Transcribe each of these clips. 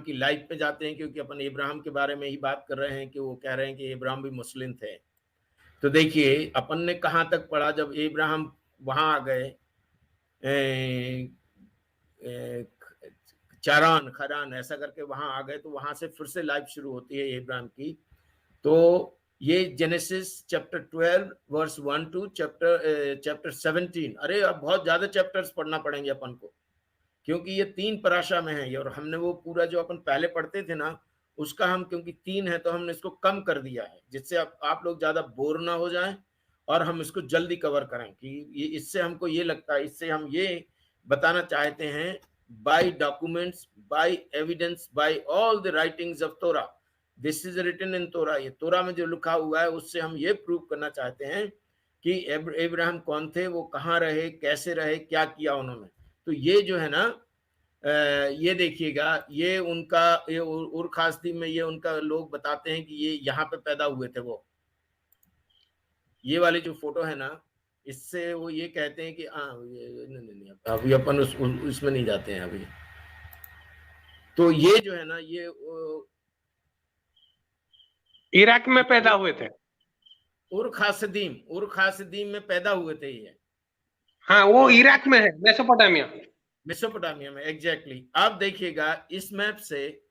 की लाइफ पे जाते हैं, क्योंकि अपन इब्राहिम के बारे में ही बात कर रहे हैं कि वो कह रहे हैं कि इब्राहिम भी मुस्लिम थे। तो देखिए अपन ने कहाँ तक पढ़ा, जब इब्राहिम वहां आ गए चारान खरान ऐसा करके वहां आ गए, तो वहां से फिर से लाइफ शुरू होती है इब्राहिम की। तो ये Genesis chapter 12 verse 1 to chapter 17। अरे अब बहुत ज्यादा चैप्टर्स पढ़ना पड़ेंगे अपन को, क्योंकि ये 3 पराशा में है ये, और हमने वो पूरा जो अपन पहले पढ़ते थे ना उसका हम, क्योंकि 3 है तो हमने इसको कम कर दिया है, जिससे आप लोग ज्यादा बोर ना हो जाएं और हम इसको जल्दी कवर करें। कि ये इससे हमको ये लगता है, इससे हम ये बताना चाहते हैं, by documents, by evidence, by all the writings of Torah, this is written in Torah, ये तोरा में जो लिखा हुआ है उससे हम ये प्रूव करना चाहते हैं कि इब्राहिम कौन थे, वो कहाँ रहे, कैसे रहे, क्या किया उन्होंने। तो ये जो है ना, ये देखिएगा, ये उनका ये उर खासदी में ये उनका लोग बताते हैं कि ये यहाँ पे पैदा हुए थे। वो ये वाली जो फोटो है ना, इससे वो ये कहते हैं कि हाँ नहीं अभी अपन उसमें नहीं जाते हैं अभी। तो ये जो है ना, ये इराक में पैदा हुए थे, उर खासदीम में पैदा हुए थे ये। हाँ वो इराक में है, मेसोपोटामिया। मेसोपोटामिया में, एग्जैक्टली। आप देखिएगा इस मैप से,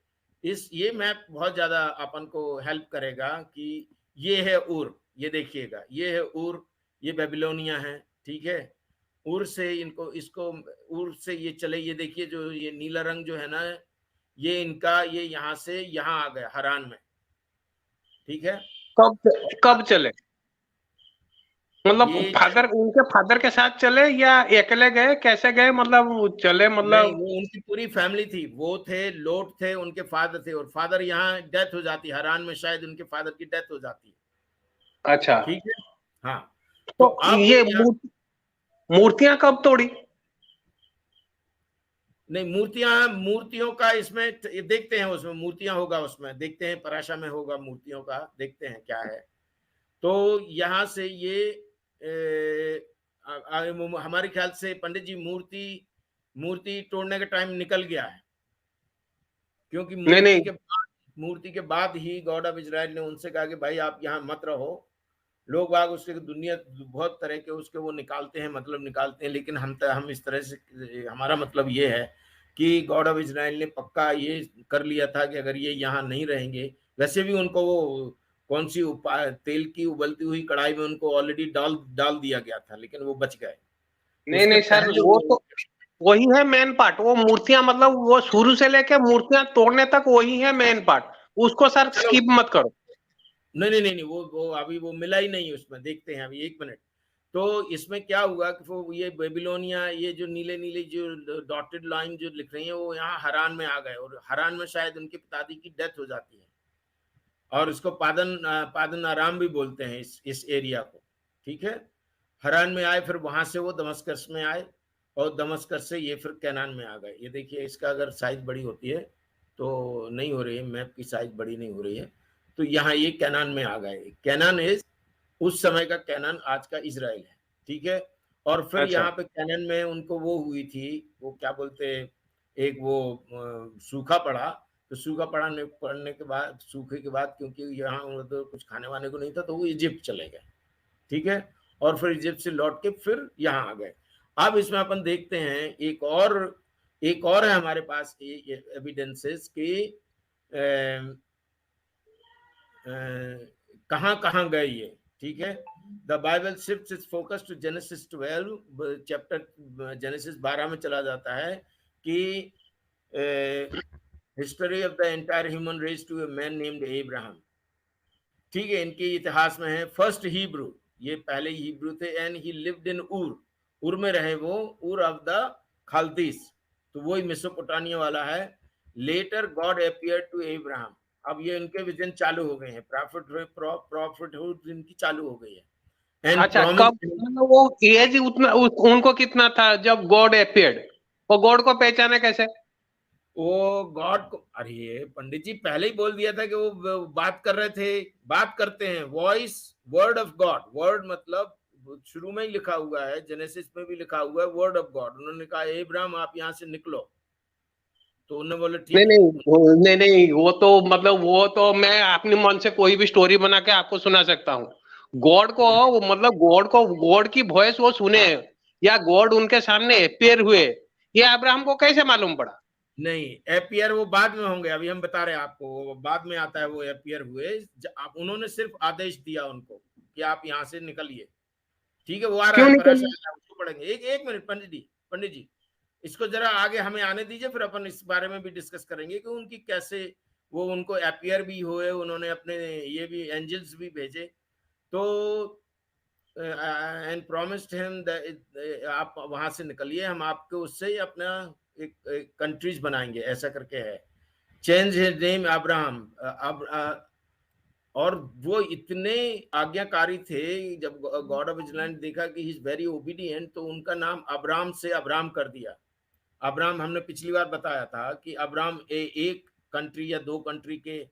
ये मैप बहुत ज्यादा अपन को हेल्प करेगा कि ये है उर, ये देखिएगा ये है उर, ये बेबीलोनिया है, ठीक है। उर से इनको इसको उर से ये चले, ये देखिए जो ये नीला रंग जो है ना, ये इनका ये यहाँ से यहाँ आ गया हरान में, ठीक है। कब चले, मतलब ये फादर, उनके फादर के साथ चले या अकेले गए, कैसे गए, मतलब चले, नहीं, मतलब वो उनकी पूरी फैमिली थी, वो थे लोट थे, उनके फादर थे, और फादर यहाँ डेथ हो जाती, हरान में शायद उनके फादर की डेथ हो जाती है, अच्छा। ठीक है। हाँ, तो तो अब ये मूर्तियां कब तोड़ी? नहीं, मूर्तियों का इसमें देखते हैं, उसमें मूर्तियां होगा, उसमें देखते हैं, पराशा में होगा मूर्तियों का, देखते हैं क्या है। तो यहाँ से ये हमारे ख्याल से पंडित जी मूर्ति तोड़ने का टाइम निकल गया है, क्योंकि नहीं नहीं, मूर्ति के बाद ही गॉड ऑफ इजराइल ने उनसे कहा कि भाई आप यहाँ मत रहो। लोग बाग उसके दुनिया बहुत तरह के उसके वो निकालते हैं, मतलब निकालते हैं, लेकिन हम इस तरह से, हमारा मतलब ये है कि गॉड ऑफ इजराइल ने पक्का ये कर लिया था कि अगर ये यहाँ नहीं रहेंगे, वैसे भी उनको वो कौन सी तेल की उबलती हुई कढ़ाई में उनको ऑलरेडी डाल दिया गया था, लेकिन वो बच गए। नहीं उसके नहीं सर, पहले वो तो वही है मेन पार्ट, वो मूर्तियां, मतलब वो शुरू से लेके मूर्तियां तोड़ने तक वही है मेन पार्ट, उसको सर चलो, स्किप मत करो। नहीं, वो अभी वो मिला ही नहीं उसमें, देखते हैं अभी, एक मिनट। तो इसमें क्या हुआ कि वो ये बेबीलोनिया, ये जो नीले नीले जो डॉटेड लाइन जो लिख रही है, वो यहाँ हरान में आ गए, और हरान में शायद उनके पिताजी की डेथ हो जाती है, और इसको पादन आराम भी बोलते हैं इस एरिया को, ठीक है। हरान में आए, फिर वहां से वो दमस्कस में आए, और दमस्कस से ये फिर कैनान में आ गए। ये देखिए, इसका अगर साइज बड़ी होती है तो नहीं हो रही है, मैप की साइज बड़ी नहीं हो रही है। तो यहाँ ये कैनान में आ गए। कैनान इज उस समय का कैनान, आज का इजराइल है, ठीक है। और फिर अच्छा, यहाँ पे कैनान में उनको वो हुई थी, वो क्या बोलते, एक वो सूखा पड़ा। तो सूखा पड़ने के बाद, सूखे के बाद, क्योंकि यहाँ तो कुछ खाने वाने को नहीं था, तो वो इजिप्ट चले गए, ठीक है। और फिर इजिप्ट से लौट के फिर यहाँ आ गए। अब इसमें अपन देखते हैं एक और है हमारे पास एविडेंसेस कि कहाँ कहाँ गए ये, ठीक है। The Bible shifts its focus to Genesis 12 chapter, Genesis 12 में चला जाता है कि history of the entire human race to a man named Abraham, ठीक है। इनके इतिहास में है फर्स्ट हिब्रू, ये पहले हिब्रू थे, एंड ही लिव्ड इन उर में रहे वो, उर ऑफ द खालदीस, तो वही मेसोपोटामिया वाला है। Later God appeared to Abraham, अब ये इनके विजन चालू हो गए हैं, प्रॉफिटहुड इनकी चालू हो गई है। एंड अच्छा, प्रॉमिस, कब, मतलब वो एज उतना उनको कितना था जब गॉड अपीयर्ड, वो गॉड को पहचाने कैसे? वो गॉड को, अरे पंडित जी पहले ही बोल दिया था कि वो बात कर रहे थे, बात करते हैं, voice, word of God, word मतलब शुरू में ही लिखा हुआ है, जेनेसिस में भी लिखा हुआ है वर्ड ऑफ गॉड। उन्होंने कहा अब्राहम आप यहाँ से निकलो, तो उन्होंने बोले ठीक नहीं है। नहीं नहीं नहीं, वो तो मतलब वो तो मैं अपने मन से कोई भी स्टोरी बना के आपको सुना सकता हूँ। गॉड को मतलब गॉड की वॉइस वो सुने या गॉड उनके सामने अपीयर हुए, ये अब्राहम को कैसे मालूम पड़ा? नहीं, एपियर वो बाद में होंगे, अभी हम बता रहे हैं आपको, वो बाद में आता है वो एपियर हुए। उन्होंने सिर्फ आदेश दिया उनको कि आप यहाँ से निकलिए। ठीक है, वो आ रहा क्यों है, निकल? पराशर आया है, उसको पढ़ेंगे। एक एक मिनट पंडित जी, इसको जरा आगे हमें आने दीजिए, फिर अपन इस बारे में भी डिस्कस करेंगे कि उनकी कैसे वो उनको एपियर भी हुए, उन्होंने अपने ये भी एंजल्स भी भेजे। तो एंड प्रॉमिस्ड हिम आप वहां से निकलिए, हम आपको उससे अपना एक कंट्रीज बनाएंगे, ऐसा करके है। Change his name Abraham. और वो इतने आज्ञाकारी थे, जब गॉड ऑफ इजराइल देखा कि ही इज वेरी ओबीडिएंट, तो उनका नाम अब्राम से अब्राम कर दिया। अब्राम, हमने पिछली बार बताया था कि अब्राम एक कंट्री या दो कंट्री के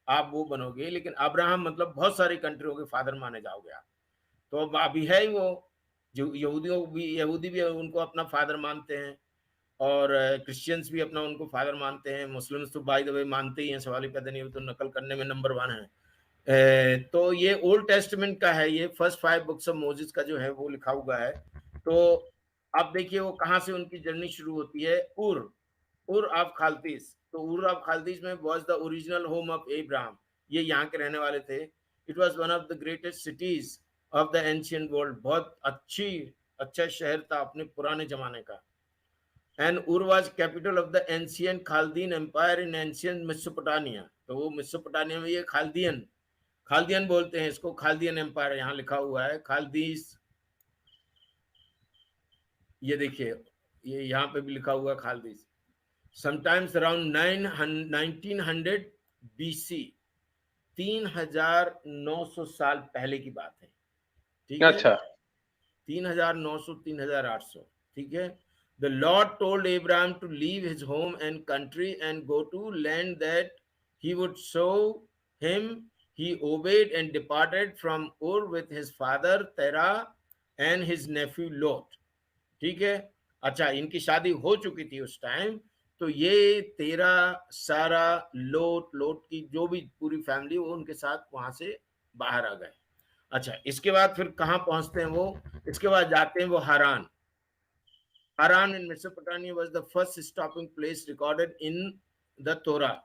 आप वो बनोगे, लेकिन अब्राहम मतलब बहुत सारी कंट्रियों के फादर माने जाओगे आप। तो अब अभी है ही वो, जो यहूदी भी उनको अपना फादर मानते हैं, और क्रिश्चियंस भी अपना उनको फादर मानते हैं। मुस्लिम्स तो बाय द वे मानते ही हैं, सवाल ही पैदा नहीं, तो नकल करने में नंबर 1 है। तो ये ओल्ड टेस्टमेंट का है, ये फर्स्ट 5 बुक्स ऑफ मोसेस का जो है वो लिखा हुआ है। तो आप देखिए वो कहाँ से उनकी जर्नी शुरू होती है। उर ऑफ खालदीस। तो उर ऑफ खालदीस में was the original home of Abraham, ये यहाँ के रहने वाले थे। It was one of the greatest cities of the ancient world, बहुत अच्छा शहर था अपने पुराने जमाने का। And Ur was capital of the ancient Chaldean empire in ancient Mesopotamia. तो वो मेसोपोटामिया में, ये खालदियन बोलते हैं इसको, खालदियन एम्पायर यहाँ लिखा हुआ है, खालदीस। ये देखिए, ये यहाँ पे भी लिखा हुआ है खालदीस। समटाइम्स अराउंड 1900 BC, 3900 साल पहले की बात है। ठीक है, अच्छा 3900 3800। ठीक है। The Lord told Abraham to leave his home and country and go to land that he would show him. He obeyed and departed from Ur with his father Terah and his nephew Lot. ठीक है। अच्छा, इनकी शादी हो चुकी थी उस time, तो ये तेरा, सारा, लोट की जो भी पूरी फैमिली, वो उनके साथ वहां से बाहर आ गए। अच्छा, इसके बाद फिर कहाँ पहुंचते हैं वो? इसके बाद जाते हैं वो हारान। Haran in Mesopotamia was the first stopping place recorded in the Torah.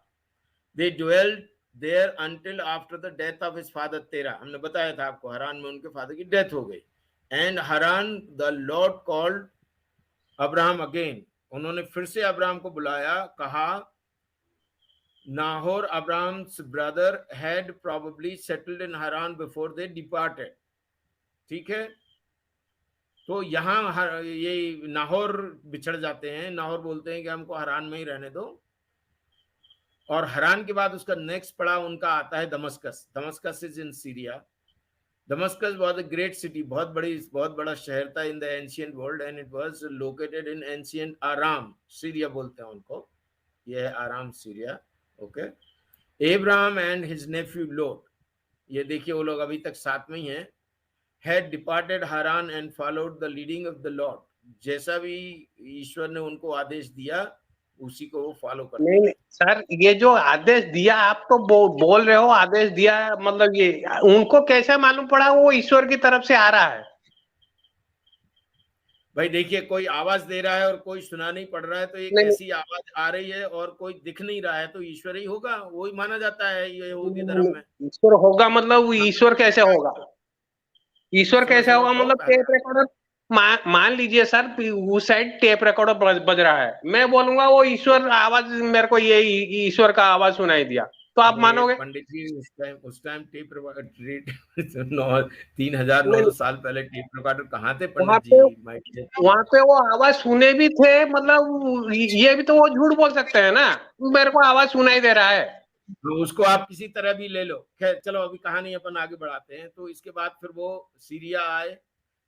They dwelled there until after the death of his father Terah. हमने बताया था आपको, हरान में उनके फादर की डेथ हो गई। And Haran, the Lord called Abraham again. उन्होंने फिर से अब्राहम को बुलाया, कहा, Nahor, Abraham's brother, had probably settled in Haran before they departed. ठीक है। तो यहाँ ये नाहौर बिछड़ जाते हैं, नाहौर बोलते हैं कि हमको हरान में ही रहने दो। और हरान के बाद उसका नेक्स्ट पड़ाव उनका आता है Damascus. Damascus is in Syria. Damascus was a great city, बहुत बड़ा शहर था in the ancient world, and it was located in ancient Aram, Syria बोलते हैं उनको, ये है Aram, Syria. Okay. Abraham and his nephew Lot, ये देखिए वो लोग अभी तक साथ में ही हैं, had departed Haran and followed the leading of the Lord. जैसा भी ईश्वर ने उनको आदेश दिया, उसी को वो फॉलो करते नहीं नहीं सर, ये जो आदेश दिया आप तो बोल रहे हो आदेश दिया, मतलब ये उनको कैसे मालूम पड़ा वो ईश्वर की तरफ से आ रहा है? भाई देखिए, कोई आवाज दे रहा है और कोई सुना नहीं पड़ रहा है, तो एक नहीं ऐसी आवाज आ रही है और कोई दिख नहीं रहा है, तो ईश्वर ही होगा, वही माना जाता है ये यहूदी धर्म में। ईश्वर होगा मतलब वो ईश्वर कैसे होगा? ईश्वर सुनो कैसे सुनो होगा तो मतलब टेप रिकॉर्डर, मान लीजिए सर उस साइड टेप रिकॉर्डर बज रहा है, मैं बोलूंगा वो ईश्वर आवाज, मेरे को ये ईश्वर का आवाज सुनाई दिया, तो आप अरे मानोगे? पंडित जी, उस टाइम टेप 3900 साल पहले टेप रिकॉर्डर कहाँ थे वहां पंडित पे जी? वहां पे वो आवाज सुने भी थे, मतलब ये भी तो वो झूठ बोल सकते हैं ना, मेरे को आवाज सुनाई दे रहा है। तो उसको आप किसी तरह भी ले लो। खैर चलो, अभी कहानी अपन आगे बढ़ाते हैं। तो इसके बाद फिर वो सीरिया आए।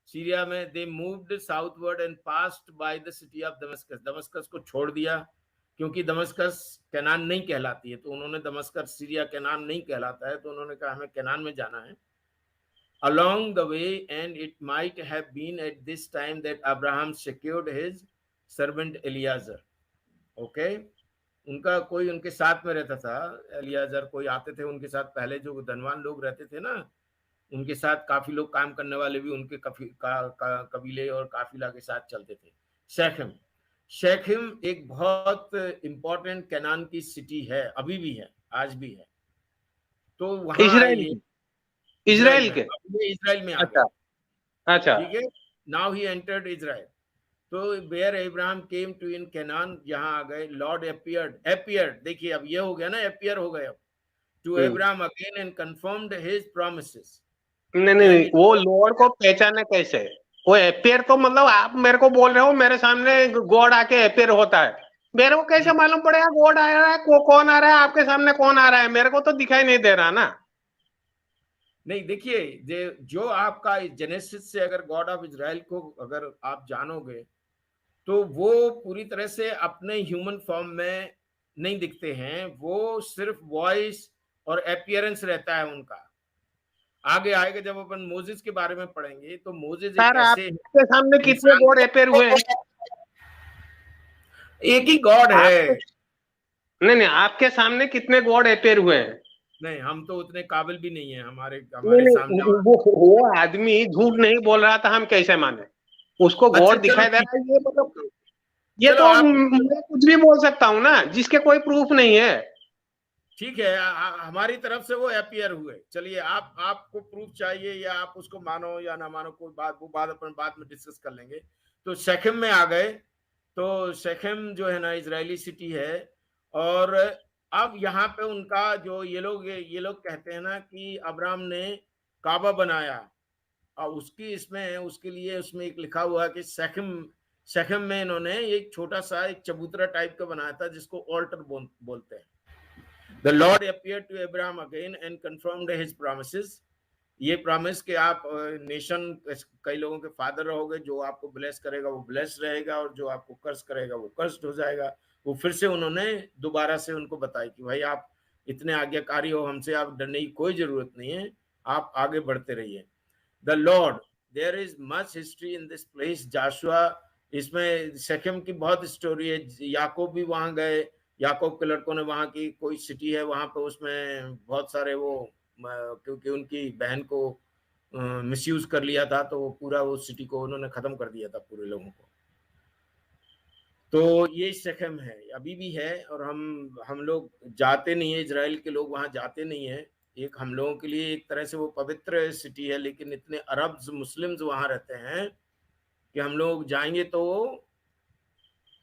सीरिया में they moved southward and passed by the city of Damascus. Damascus को छोड़ दिया, क्योंकि दमस्कस कैनान नहीं कहलाती है, तो उन्होंने दमस्कस, सीरिया कैनान नहीं कहलाता है, तो उन्होंने कहा हमें कैनान में जाना है। Along the way, and it might have been at this time that Abraham secured his servant Eliezer. Okay. उनका कोई उनके साथ में रहता था, एलियाजर कोई आते थे उनके साथ, पहले जो धनवान लोग रहते थे ना, उनके साथ काफी लोग काम करने वाले भी उनके कबीले और काफिला के साथ चलते थे। शेखम, शेखम एक बहुत इंपॉर्टेंट कैनान की सिटी है, अभी भी है, आज भी है। तो वहां आए इजराइल ये, की, इजराइल इजराइल में, के। अब ये इजराइल में आ गए। अच्छा अच्छा। ठीक है, नाउ ही एंटर्ड इजराइल। तो where Abraham came to in Canaan, यहाँ आ गए, लॉर्ड अपियर्ड, देखिए अब ये हो गया ना, अपियर हो गए अब to hmm. Abraham again and confirmed his promises नहीं नहीं नहीं, एंड। वो लॉर्ड को पहचाने कैसे? वो अपेयर तो मतलब आप मेरे को बोल रहे हो मेरे सामने गॉड आके अपेयर होता है, मेरे को कैसे मालूम पड़ेगा गॉड आ रहा है? कौन आ रहा है आपके सामने? कौन आ रहा है? मेरे को तो दिखाई नहीं दे रहा ना। नहीं देखिए, जो आपका जेनेसिस से अगर गॉड ऑफ इजराइल को अगर आप जानोगे, तो वो पूरी तरह से अपने ह्यूमन फॉर्म में नहीं दिखते हैं, वो सिर्फ वॉइस और अपीयरेंस रहता है उनका। आगे आएगा जब अपन मोजेस के बारे में पढ़ेंगे, तो मोजेस एक सर ऐसे आपके सामने कितने इंसान, गॉड अपेयर हुए हैं? एक ही गॉड आपके, है। नहीं नहीं, आपके सामने कितने गॉड अपेयर हुए हैं? नहीं, हम तो उतने काबिल भी नहीं है, हमारे नहीं हमारे सामने। नहीं, वो आदमी झूठ नहीं बोल रहा था, हम कैसे माने? उसको अच्छा गॉड चलो दिखाई दे ठीक रहा है, ये मतलब, है, ये चलो तो आप, मैं कुछ भी बोल सकता हूँ ना जिसके कोई प्रूफ नहीं है। ठीक है, हमारी तरफ से वो अपीयर हुए। चलिए, आपको प्रूफ चाहिए या आप उसको मानो या ना मानो, कोई बात, वो बात अपन बाद में डिस्कस कर लेंगे। तो शेखेम में आ गए। तो शेखेम जो है ना, इजरायली सिटी है। और अब यहाँ पे उनका जो ये लोग कहते हैं ना कि अब्राम ने काबा बनाया, और उसकी इसमें उसके लिए उसमें एक लिखा हुआ है कि शेखेम, शेखेम में इन्होंने एक छोटा सा एक चबूतरा टाइप का बनाया था, जिसको ऑल्टर बोलते हैं। The Lord appeared to Abraham again and confirmed his promises. ये प्रॉमिस कि आप नेशन, कई लोगों के फादर रहोगे, जो आपको ब्लेस करेगा वो ब्लेस रहेगा, और जो आपको कर्ज करेगा वो कर्ज हो जाएगा। वो फिर से उन्होंने दोबारा से उनको बताई कि भाई आप इतने आज्ञाकारी हो, हमसे आप डरने की कोई जरूरत नहीं है, आप आगे बढ़ते रहिए। The Lord, there is much history in this place. जाशुआ, इसमें शेकेम की बहुत स्टोरी है। याकूब भी वहां गए, याकूब के लड़कों ने, वहां की कोई सिटी है वहां पे, उसमें बहुत सारे वो, क्योंकि उनकी बहन को मिसयूज कर लिया था, तो वो पूरा वो सिटी को उन्होंने खत्म कर दिया था, पूरे लोगों को। तो ये शेकेम है, अभी भी है। और हम लोग जाते नहीं है, इजराइल के लोग वहां जाते नहीं है। एक हम लोगों के लिए एक तरह से वो पवित्र सिटी है, लेकिन इतने अरब्स मुस्लिम्स वहां रहते हैं कि हम लोग जाएंगे तो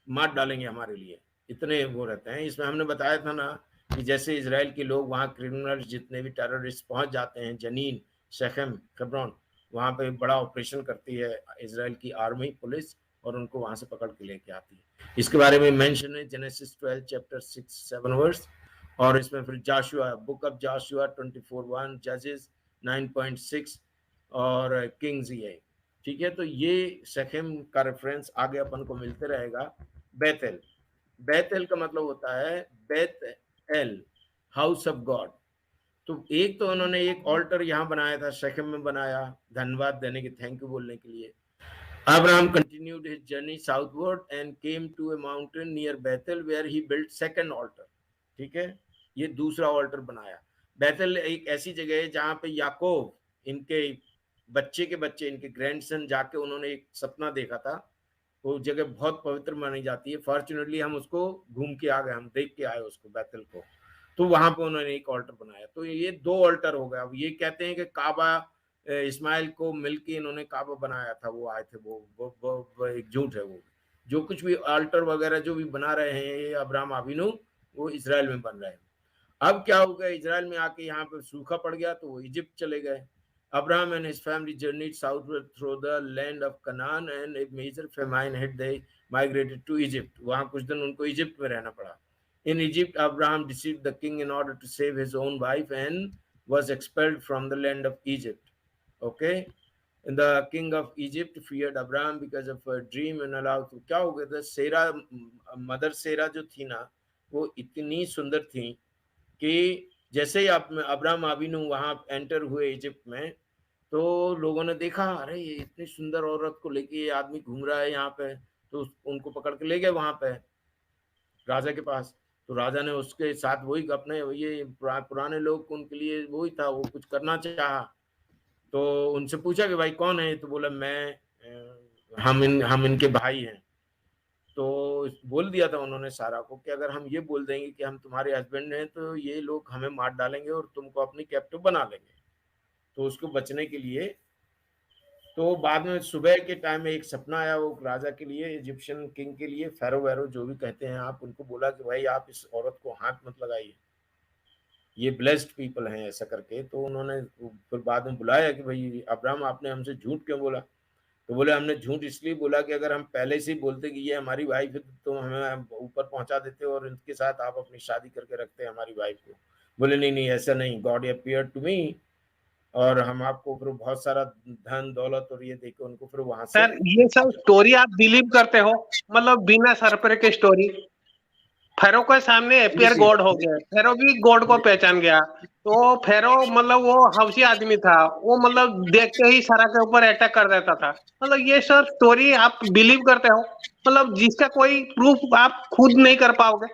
मार डालेंगे हमारे लिए, इतने वो रहते हैं। इसमें हमने बताया था ना कि जैसे इजराइल के लोग वहाँ, क्रिमिनल्स जितने भी टेररिस्ट पहुंच जाते हैं जनीन, शेखेम, हेब्रोन, वहाँ पे बड़ा ऑपरेशन करती है इजराइल की आर्मी, पुलिस, और उनको वहां से पकड़ के लेके आती है। इसके बारे में मेंशन है जेनेसिस 12 चैप्टर 6-7 वर्स। और इसमें फिर जाशुआ, बुक ऑफ जाशुआ 24:1, जजेस 9.6, और किंग्स ये। ठीक है, तो ये शेखेम का रेफरेंस आगे अपन को मिलते रहेगा। बेतेल, बेतेल का मतलब होता है बेत एल, हाउस ऑफ गॉड। तो एक तो उन्होंने एक ऑल्टर यहाँ बनाया था, शेखेम में बनाया, धन्यवाद देने के, थैंक यू बोलने के लिए। Abraham continued his journey southward and came to a mountain near Bethel where he built second altar. ठीक है, ये दूसरा ऑल्टर बनाया। बेथेल एक ऐसी जगह है जहां पे याकूब, इनके बच्चे के बच्चे, इनके ग्रैंडसन, जाके उन्होंने एक सपना देखा था। वो जगह बहुत पवित्र मानी जाती है। फॉर्चुनेटली हम उसको घूम के आ गए, हम देख के आए उसको, बेथेल को। तो वहां पे उन्होंने एक ऑल्टर बनाया। तो ये दो ऑल्टर हो गया। अब ये कहते हैं कि काबा, इस्माइल को मिलके इन्होंने काबा बनाया था, वो आए थे, वो एक झूठ है। वो जो कुछ भी अल्टर वगैरह जो भी बना रहे हैं ये अब्राहम अभिनु, वो इसराइल में बन रहे हैं। अब क्या हो गया, इसराइल में आके यहाँ पे सूखा पड़ गया, तो वो इजिप्ट चले गए। Abraham and his family journeyed southward through the land of Canaan, and a major famine hit. They migrated to Egypt. वहाँ कुछ दिन उनको इजिप्ट में रहना पड़ा। In Egypt, Abraham deceived the king in order to save his own wife and was expelled from the land of Egypt. Okay, and the king of Egypt feared Abraham because of a dream and allowed to, क्या हो गया था, सेरा, mother सेरा जो थी ना, वो इतनी सुंदर थी कि जैसे ही आप अब्राहम अबीनू वहां एंटर हुए इजिप्ट में, तो लोगों ने देखा, अरे ये इतनी सुंदर औरत को लेके ये आदमी घूम रहा है यहाँ पे। तो उनको पकड़ के ले गए वहां पे राजा के पास। तो राजा ने उसके साथ वही अपने ये पुराने लोग, उनके लिए वही था, वो कुछ करना चाहा। तो उनसे पूछा कि भाई कौन है, तो बोला मैं हम इनके भाई हैं। तो बोल दिया था उन्होंने सारा को कि अगर हम ये बोल देंगे कि हम तुम्हारे हस्बैंड हैं तो ये लोग हमें मार डालेंगे और तुमको अपनी कैप्टिव बना लेंगे। तो उसको बचने के लिए, तो बाद में सुबह के टाइम में एक सपना आया वो राजा के लिए, इजिप्शियन किंग के लिए, फेरो वेरो जो भी कहते हैं आप, उनको बोला कि भाई आप इस औरत को हाथ मत लगाइए, ये ब्लेस्ड पीपल हैं, ऐसा करके। तो उन्होंने फिर बाद में बुलाया कि भाई अब्राहम आपने हमसे झूठ क्यों बोला? तो बोले हमने झूठ इसलिए बोला कि अगर हम पहले से ही बोलते कि ये हमारी वाइफ है तो हमें ऊपर पहुंचा देते और इनके साथ आप अपनी शादी करके रखते हमारी वाइफ को। बोले नहीं नहीं ऐसा नहीं, गॉड अपीयर्ड टू मी, और हम आपको फिर बहुत सारा धन दौलत और ये देके उनको फिर वहां से। सर ये सब स्टोरी आप बिलीव करते हो? मतलब बिना सरपरे के स्टोरी। फेरो के सामने अपियर गॉड हो गया, फेरो भी गॉड को पहचान गया। तो फेरो मतलब वो हवसी आदमी था, वो मतलब देखते ही सारा के ऊपर अटैक कर देता था। मतलब ये सब स्टोरी आप बिलीव करते हो? मतलब जिसका कोई प्रूफ आप खुद नहीं कर पाओगे।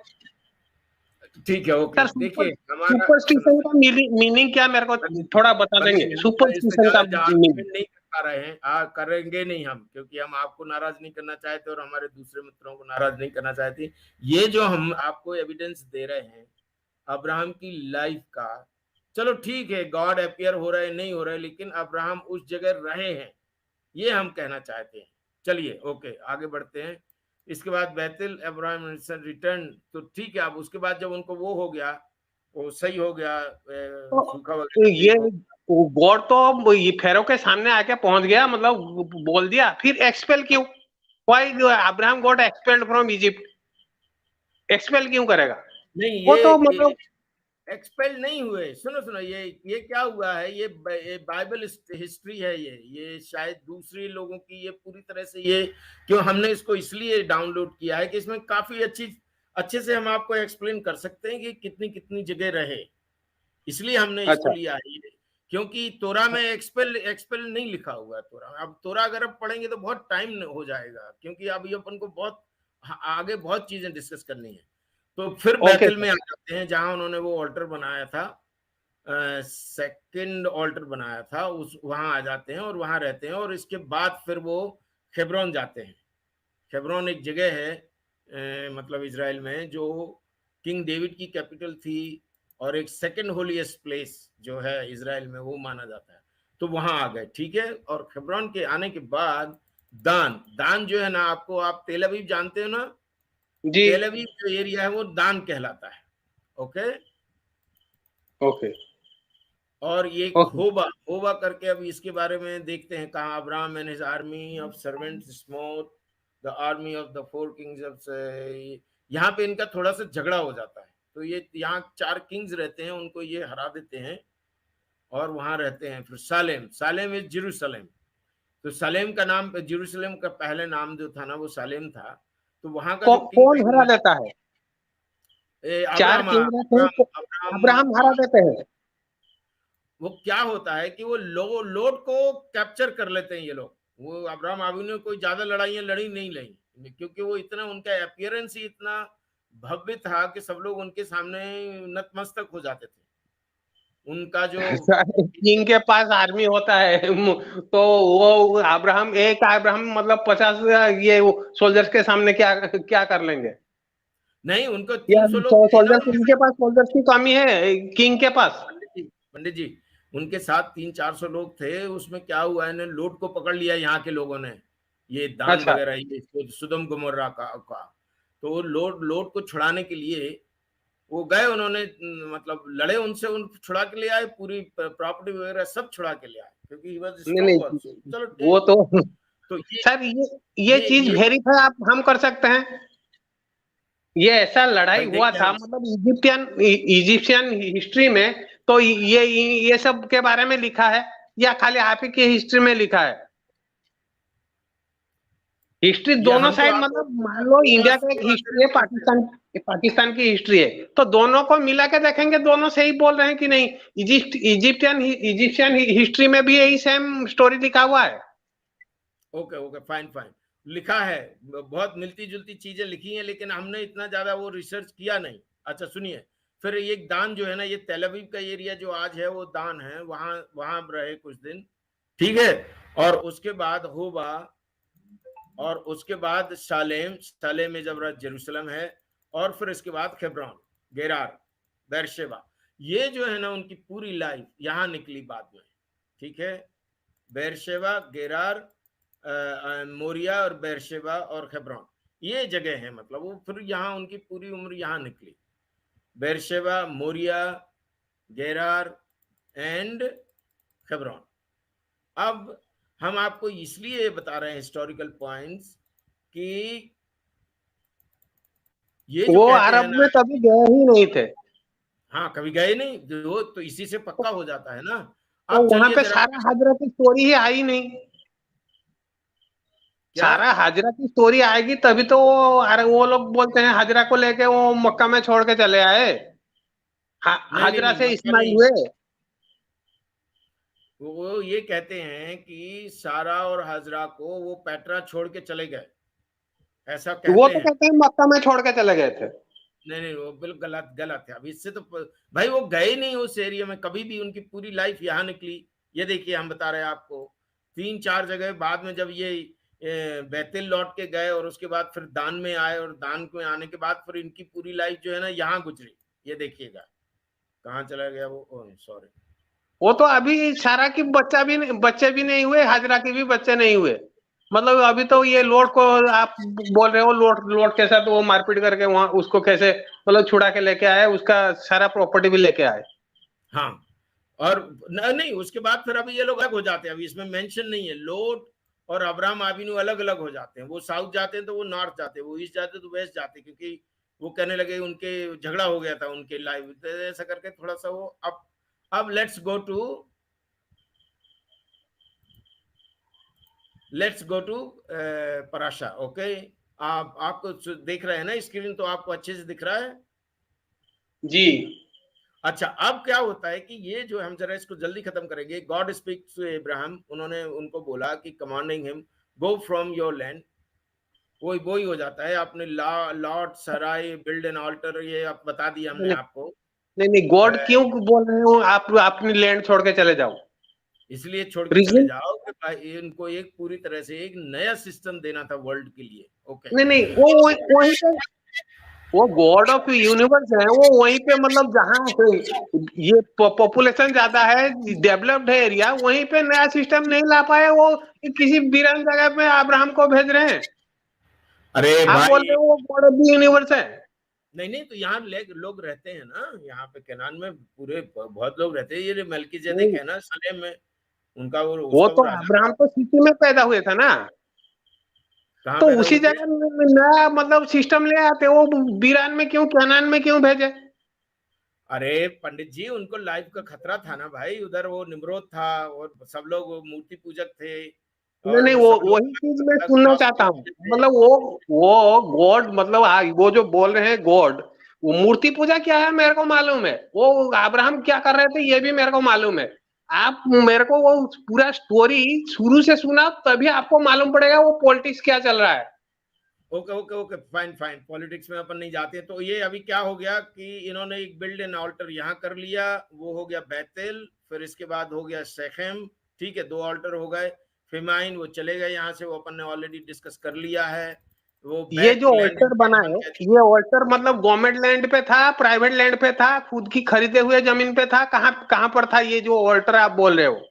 ठीक है, ओके। सर देखिए हमारा सुपरस्टिशन का मीनिंग क्या मेरे को थोड़ा बता देंगे? इस पे सुपरस्टिशन का ज्यादा मीनिंग। आर्गुमेंट नहीं कर पा रहे हैं, करेंगे नहीं हम, क्योंकि हम आपको नाराज नहीं करना चाहते और हमारे दूसरे मित्रों को नाराज नहीं करना चाहते। ये जो हम आपको एविडेंस दे रहे हैं अब्राहम की लाइफ का, चलो ठीक है, गॉड अपीयर हो रहे नहीं हो रहे, लेकिन अब्राहम उस जगह रहे हैं, ये हम कहना चाहते हैं। चलिए ओके, आगे बढ़ते हैं। इसके बाद बैतल अब्राहम रिटर्न, तो ठीक है। अब उसके बाद जब उनको वो हो गया, वो सही हो गया, सूखा तो वगैरह ये ठीक हो, गॉड तो ये फेरो के सामने आके पहुंच गया, मतलब बोल दिया, फिर एक्सपेल क्यों? Why Abraham God expelled from Egypt? Expel क्यों करेगा? नहीं वो तो ये मतलब एक्सपेल नहीं हुए। सुनो सुनो, ये क्या हुआ है, ये बाइबल हिस्ट्री है, ये शायद दूसरे लोगों की, ये पूरी तरह से ये क्यों हमने इसको इसलिए डाउनलोड किया है कि इसमें काफी अच्छे से हम आपको एक्सप्लेन कर सकते हैं कि कितनी कितनी जगह रहे, इसलिए हमने इसको अच्छा लिया है ये। क्योंकि तोरा में एक्सपेल एक्सपेल नहीं लिखा हुआ है तोरा में। अब तोरा अगर अब पढ़ेंगे तो बहुत टाइम हो जाएगा, क्योंकि अब ये अपन को बहुत आगे बहुत चीजें डिस्कस करनी है। तो फिर ओके बैतल में सर। आ जाते हैं जहां उन्होंने वो ऑल्टर बनाया था, सेकंड ऑल्टर बनाया था, उस वहां आ जाते हैं और वहां रहते हैं। और इसके बाद फिर वो हेब्रोन जाते हैं। हेब्रोन एक जगह है मतलब इजराइल में, जो किंग डेविड की कैपिटल थी और एक सेकंड होलीएस्ट प्लेस जो है इजराइल में, वो माना जाता है। तो वहां आ गए, ठीक है। और हेब्रोन के आने के बाद दान दान जो है ना, आपको, आप तेल अवीव जानते हो ना, जी तेल अवीव जो एरिया है वो दान कहलाता है। ओके। ओके और ये ओके होबा होबा करके, अब इसके बारे में देखते हैं कहाँ, Abraham and his army of servants smote the army of the four kings of, यहाँ पे इनका थोड़ा सा झगड़ा हो जाता है। तो ये यहाँ 4 किंग्स रहते हैं, उनको ये हरा देते हैं और वहां रहते हैं। फिर सालेम, सालेम इज जेरूशलेम। तो सालेम का नाम, जेरूशलेम का पहले नाम जो था ना वो सालेम था। तो वहां का जो किंग कौन हरा देता है? चार अब्राहम किंग रहते हैं तो अब्राहम अब्राहम हरा देते हैं? वो क्या होता है कि वो लोड को कैप्चर कर लेते हैं ये लोग। वो अब्राहम अभी ने कोई ज्यादा लड़ाइयां लड़ी नहीं लड़ी, क्योंकि वो इतना, उनका अपीयरेंस ही इतना भव्य था कि सब लोग उनके सामने नतमस्तक हो जाते थे। उनका जो किंग के पास आर्मी होता है तो वो अब्राहम, एक अब्राहम मतलब 50 ये सोल्जर्स के सामने क्या क्या कर लेंगे? नहीं, उनको या 300 लोग थे ना उनके उनके साथ। पास सोल्जर्स की कमी है किंग के पास? पंडित जी उनके साथ 300-400 लोग थे। उसमें क्या हुआ, इन्हें लोड को पकड़ लिया यहाँ के लोगों ने, ये दान अच्छा वगैरह, ये सुदम गुमर्रा का। तो लोड को छुड़ाने के लिए वो गए, उन्होंने मतलब लड़े उनसे, उन छुड़ा के ले आए, पूरी प्रॉपर्टी वगैरह सब छुड़ा के ले आए, क्योंकि ही वाज नहीं स्ट्रांग नहीं, आल्सो। चलो वो ठीक। तो तो सर ये चीज ये वेरीफाई आप हम कर सकते हैं? ये ऐसा लड़ाई भाई हुआ देखिए था हम, मतलब इजिप्शियन हिस्ट्री में? तो ये सब के बारे में लिखा है या खाली आप ही की हिस्ट्री में लिखा है? हिस्ट्री ये दोनों हम तो साइड, आपको मतलब मान लो पूरा इंडिया का एक पूरा हिस्ट्री है, पाकिस्तान की हिस्ट्री है, तो दोनों को मिला के देखेंगे, दोनों सही बोल रहे हैं कि नहीं? इजिप्शियन हिस्ट्री में भी यही सेम स्टोरी लिखा हुआ है। ओके ओके, फाइन फाइन, लिखा है, बहुत मिलती जुलती चीजें लिखी हैं, लेकिन हमने इतना ज्यादा वो रिसर्च किया नहीं। अच्छा सुनिए, फिर एक दान जो है ना, ये तेल अवीव का एरिया जो आज है वो दान है, वहां वहां रहे कुछ दिन, ठीक है। और उसके बाद होबा, और उसके बाद शालेम, शालेम में जब जेरूशलम है, और फिर इसके बाद खेब्रॉन, गेरार, बेरशेबा। ये जो है ना उनकी पूरी लाइफ यहाँ निकली बाद में, ठीक है। बेरशेबा, गेरार, मोरिया और बेरशेबा और खेब्रॉन, ये जगह है, मतलब वो फिर यहाँ उनकी पूरी उम्र यहाँ निकली। Beersheba, Moriah, Gerar and Hebron. अब हम आपको इसलिए बता रहे हैं हिस्टोरिकल पॉइंट्स कि ये जो वो कहते हैं अरब ना, में कभी गए ही नहीं थे, हाँ कभी गए नहीं, जो तो इसी से पक्का हो जाता है ना। तो अब वहां चलिए पे जरा, सारा हाजरा की स्टोरी ही आई नहीं। क्या, सारा हाजरा की स्टोरी आएगी तभी तो अरे वो लोग बोलते हैं हाजरा को लेके वो मक्का में छोड़ के चले आए, नहीं नहीं हाजरा नहीं, से मक्का इस्माइल नहीं। हुए। वो ये कहते हैं कि सारा और हाजरा को वो पेट्रा छोड़ के चले गए, ऐसा वो कहते तो हैं। कहते हैं मक्का में छोड़ के चले गए थे। नहीं नहीं, वो बिल्कुल गलत गलत है। अब इससे तो भाई वो गए नहीं उस एरिया में कभी भी, उनकी पूरी लाइफ यहाँ निकली। ये देखिए हम बता रहे हैं आपको, 3-4 जगह बाद में जब ये बैतुल लौट के गए, और उसके बाद फिर दान में आए, और दान में आने के बाद फिर इनकी पूरी लाइफ जो है ना यहाँ गुजरी। ये देखिएगा कहाँ चला गया वो, सॉरी। वो तो अभी सारा की बच्चे भी नहीं हुए, हाजरा के भी बच्चे नहीं हुए। मतलब अभी तो ये लोट को आप बोल रहे हो, लोट लोट के साथ वो मारपीट करके वहां उसको कैसे मतलब छुड़ा के लेके आए, उसका सारा प्रॉपर्टी भी लेके आए। हाँ, और नहीं उसके बाद फिर अभी ये लोग अलग हो जाते हैं, अभी इसमें मेंशन नहीं है। लोट और अब्राहम आबिनू अलग अलग हो जाते हैं, वो साउथ जाते हैं तो वो नॉर्थ जाते हैं, वो ईस्ट जाते हैं तो वेस्ट जाते हैं, क्योंकि वो कहने लगे उनके झगड़ा हो गया था उनके लाइफ, तो ऐसा करके थोड़ा सा वो अब लेट्स गो टू पराशा। ओके, आपको देख रहे हैं ना स्क्रीन, तो आपको अच्छे से दिख रहा है। जी अच्छा, अब क्या होता है कि ये जो हम जरा इसको जल्दी खत्म करेंगे। गॉड स्पीक्स टू अब्राहम, उन्होंने उनको बोला कि commanding him go from your land, वो ही हो जाता है। आपने Lord Sarai build an altar, ये आप बता दिया हमने नहीं आपको। नहीं नहीं, गॉड क्यों बोल रहे हो आप अपनी लैंड छोड़ के चले जाओ? इसलिए छोड़ के चले रीजन? जाओ कि भाई इनको एक पूरी तरह से एक नया सिस्टम देना था वर्ल्ड के लिए। ओके, नहीं नहीं, वो वहीं पे वो गॉड ऑफ यूनिवर्स है, वो वहीं पे मतलब जहाँ पे ये पॉपुलेशन ज्यादा है, डेवलप्ड है एरिया, वहीं पे नया सिस्टम नहीं ला पाए वो, किसी वीरान जगह पे अब्राहम को भेज रहे हैं। अरे आप बोल भाई, रहे हो वो गॉड ऑफ यूनिवर्स है। नहीं नहीं, तो यहाँ लोग रहते हैं ना, यहाँ पे केनान में पूरे बहुत लोग रहते हैं। ये मलकीजेदेक नहीं, है ना सलेम में, उनका वो वो उसका वो तो राजा अब्राहम था। तो सिटी में पैदा हुए था ना, कहाँ तो पैदा उसी हुए थे? जगह नया मतलब सिस्टम ले आते, वो वीरान में क्यों, कनान में क्यों भेजे? अरे पंडित जी, उनको लाइफ का खतरा था ना भाई, उधर वो निम्रोद था और सब लोग मूर्ति पूजक थे, नहीं और नहीं, वो वो सब लोग वही चीज मैं अलग अलग सुनना लॉस चाहता हूँ। मानते थे। मतलब वो गॉड मतलब वो जो बोल रहे हैं गॉड, वो मूर्ति पूजा क्या है मेरे को मालूम है, वो अब्राहम क्या कर रहे थे ये भी मेरे को मालूम है। आप मेरे को वो पूरा स्टोरी शुरू से सुना तभी आपको मालूम पड़ेगा वो पॉलिटिक्स क्या चल रहा है। Okay okay okay, fine fine, politics में अपन नहीं जाते। तो ये अभी क्या हो गया कि इन्होंने एक बिल्ड एन ऑल्टर यहाँ कर लिया, वो हो गया बैतल, फिर इसके बाद हो गया शेखेम, ठीक है, 2 ऑल्टर हो गए। फिमाइन वो चले गए यहाँ से, वो अपन ने ऑलरेडी डिस्कस कर लिया है। वो ये बैक जो लैंड ऑल्टर बना बन है, गया। ये ऑल्टर मतलब गवर्नमेंट लैंड पे था, प्राइवेट लैंड पे था, खुद की खरीदे हुए जमीन पे था, कहाँ कहाँ पर था ये जो ऑल्टर आप बोल रहे हो?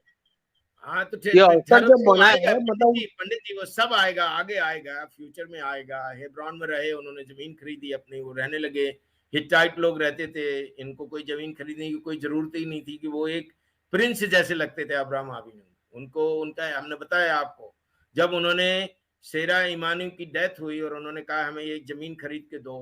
हाँ तो ये ऑल्टर ठहरो, जो वो बना आएगा है मतलब, पंडित जी वो सब आएगा, आगे आएगा, फ्यूचर में आएगा। हेब्रोन में रहे, उन्होंने जमीन खरीदी अपनी, वो रहने लगे। हिटाइट लोग रहते थे, इनको कोई जमीन खरीदने की कोई जरूरत ही नहीं थी, कि वो एक प्रिंस जैसे लगते थे अब्राहम आबिनो उनको। उनका हमने बताया आपको, जब उन्होंने शेरा इमानी की डेथ हुई और उन्होंने कहा हमें एक जमीन खरीद के दो,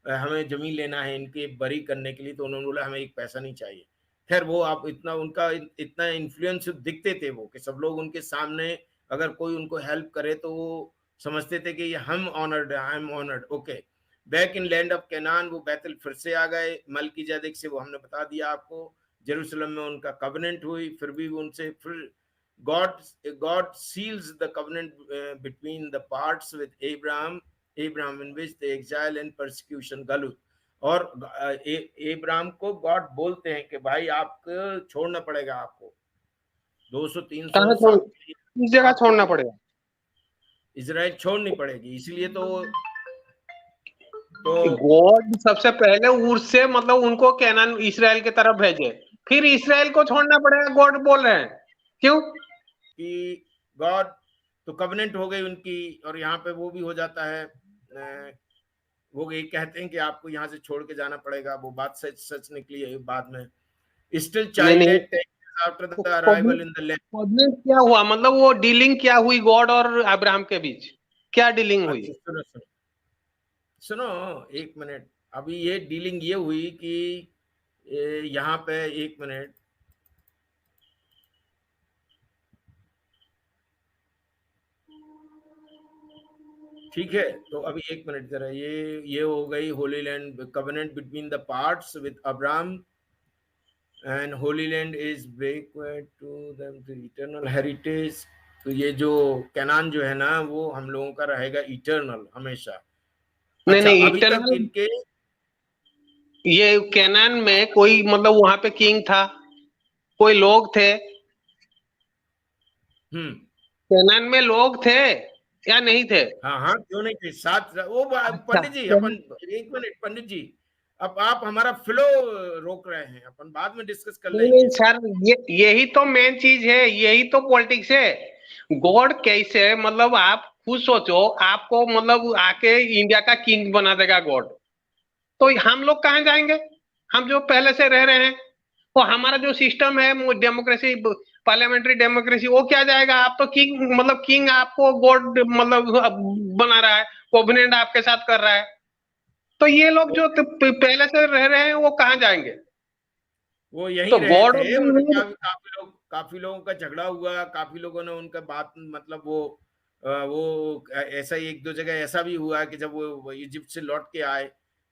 हमें जमीन लेना है इनके बरी करने के लिए, तो उन्होंने बोला हमें एक पैसा नहीं चाहिए। खैर वो आप इतना उनका इतना इन्फ्लुएंस दिखते थे वो, कि सब लोग उनके सामने अगर कोई उनको हेल्प करे तो वो समझते थे कि हम honoured, I am honoured. Okay, back in land of canyon, वो बैतल फिर से आ गए मलकीजेदेक से, वो हमने बता दिया आपको। जेरूशलेम में उनका कवनेंट हुई, फिर भी उनसे फिर God seals the covenant between the parts with Abraham in which the exile and persecution galut. और इब्राहिम को गॉड बोलते हैं कि भाई आपको छोड़ना पड़ेगा, आपको 200-300 कहाँ छोड़, साल के लिए किस जगह आपको छोड़ना पड़ेगा? इजराइल छोड़नी पड़ेगी। इसलिए तो गॉड सबसे पहले उससे मतलब उनको कैनान इसराइल की तरफ भेजे, फिर इसराइल को छोड़ना पड़ेगा, गॉड बोल रहे हैं। क्यों? कि गॉड तो कवनेंट हो गई उनकी, और यहाँ पे वो भी हो जाता है, वो ये कहते हैं कि आपको यहाँ से छोड़ के जाना पड़ेगा। वो बात सच सच निकली है बाद में। स्टिल नहीं चाइल्ड नहीं, at 10 years after the arrival in the land. क्या हुआ, मतलब वो डीलिंग क्या हुई गॉड और अब्राहम के बीच, क्या डीलिंग हुई? अच्छा सुनो सुनो सुनो, एक मिनट। अभी ये डीलिंग ये हुई कि यहाँ पे एक मिनट, ठीक है। तो अभी एक मिनट जरा, ये हो गई holy land covenant between the parts with Abraham and holy land is backward to them the eternal heritage. तो ये जो कैनान जो है ना, वो हम लोगों का रहेगा इटर्नल हमेशा। नहीं अच्छा नहीं, अभी तक इटरनल, इनके ये कैनान में कोई मतलब वहां पे किंग था, कोई लोग थे, हम्म, कैनान में लोग थे या नहीं थे? हाँ हाँ क्यों नहीं थे साथ वो अच्छा, पंडित जी अपन, एक मिनट पंडित जी, अब आप हमारा फ्लो रोक रहे हैं, अपन बाद में डिस्कस कर नहीं नहीं लेंगे। सर, ये यही तो मेन चीज है, यही तो पॉलिटिक्स है। गॉड कैसे, मतलब आप खुद सोचो, आपको मतलब आके इंडिया का किंग बना देगा गॉड, तो हम लोग कहाँ जाएंगे? हम जो पहले से रह रहे हैं, तो हमारा जो सिस्टम है डेमोक्रेसी, पार्लियामेंट्री डेमोक्रेसी, वो क्या जाएगा? आप तो किंग, मतलब किंग आपको गॉड मतलब बना रहा है, कोवेनेंट आपके साथ कर रहा है, तो ये लोग तो जो पहले से रह रहे हैं वो कहाँ जाएंगे? वो यही तो रहे गॉड थे, उनका काफी लोगों का झगड़ा हुआ, काफी लोगों ने उनका बात मतलब वो ऐसा ही एक दो जगह ऐसा भी हुआ कि जब वो इजिप्ट से लौट के आए